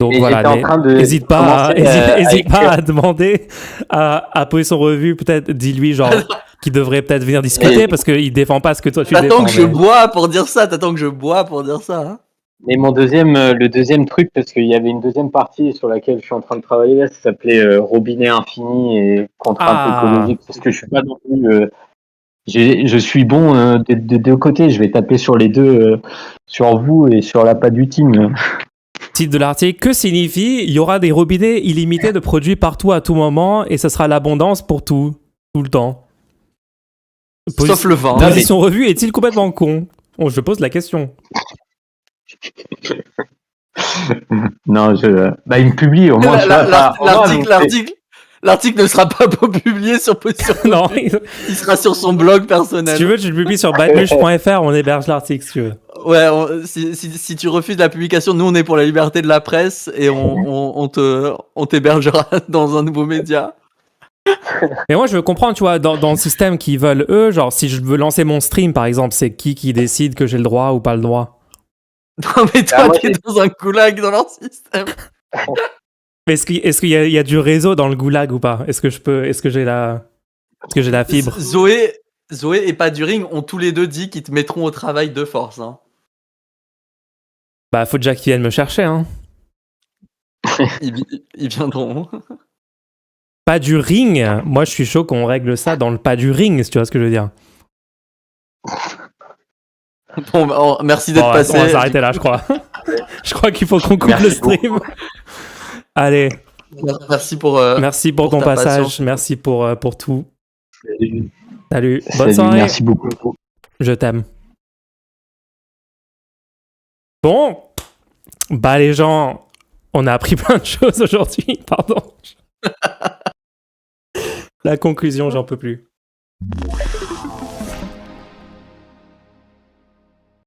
Donc voilà, n'hésite pas à demander à Position Revue, peut-être, dis-lui genre qu'il devrait peut-être venir discuter parce qu'il défend pas ce que toi tu défends. T'attends que je bois pour dire ça, hein. Mais le deuxième truc, parce qu'il y avait une deuxième partie sur laquelle je suis en train de travailler là, ça s'appelait Robinet infini et contrainte écologique, parce que je suis pas non plus... je suis bon des deux côtés, je vais taper sur les deux, sur vous et sur la pas du team. Titre de l'article, que signifie il y aura des robinets illimités de produits partout à tout moment et ça sera l'abondance pour tout le temps. Sauf le vin. Position Revue est-il complètement con? Je pose la question. Non, il me publie au moins. L'article ne sera pas publié sur Position Revue. Non, il sera sur son blog personnel. Si tu veux, tu le publies sur badmuche.fr, on héberge l'article si tu veux. Ouais, si tu refuses la publication, nous on est pour la liberté de la presse et on t'hébergera dans un nouveau média. Mais moi je veux comprendre, tu vois, dans le système qu'ils veulent eux, genre si je veux lancer mon stream par exemple, c'est qui décide que j'ai le droit ou pas le droit? Non mais toi t'es dans un goulag dans leur système. Mais est-ce qu'il y a du réseau dans le goulag ou pas? Est-ce que j'ai la fibre? Zoé et pas du ring ont tous les deux dit qu'ils te mettront au travail de force. Hein. Bah, faut déjà qu'ils viennent me chercher. Hein. Ils viendront. Pas du ring. Moi, je suis chaud qu'on règle ça dans le pas du ring, si tu vois ce que je veux dire. Bon, merci d'être passé. On va s'arrêter là, je crois. Je crois qu'il faut qu'on coupe le stream. Allez. Merci pour ton passage. Patience. Merci pour tout. Salut. Bonne soirée. Merci beaucoup. Je t'aime. Bon. Bah les gens, on a appris plein de choses aujourd'hui. Pardon. La conclusion, j'en peux plus.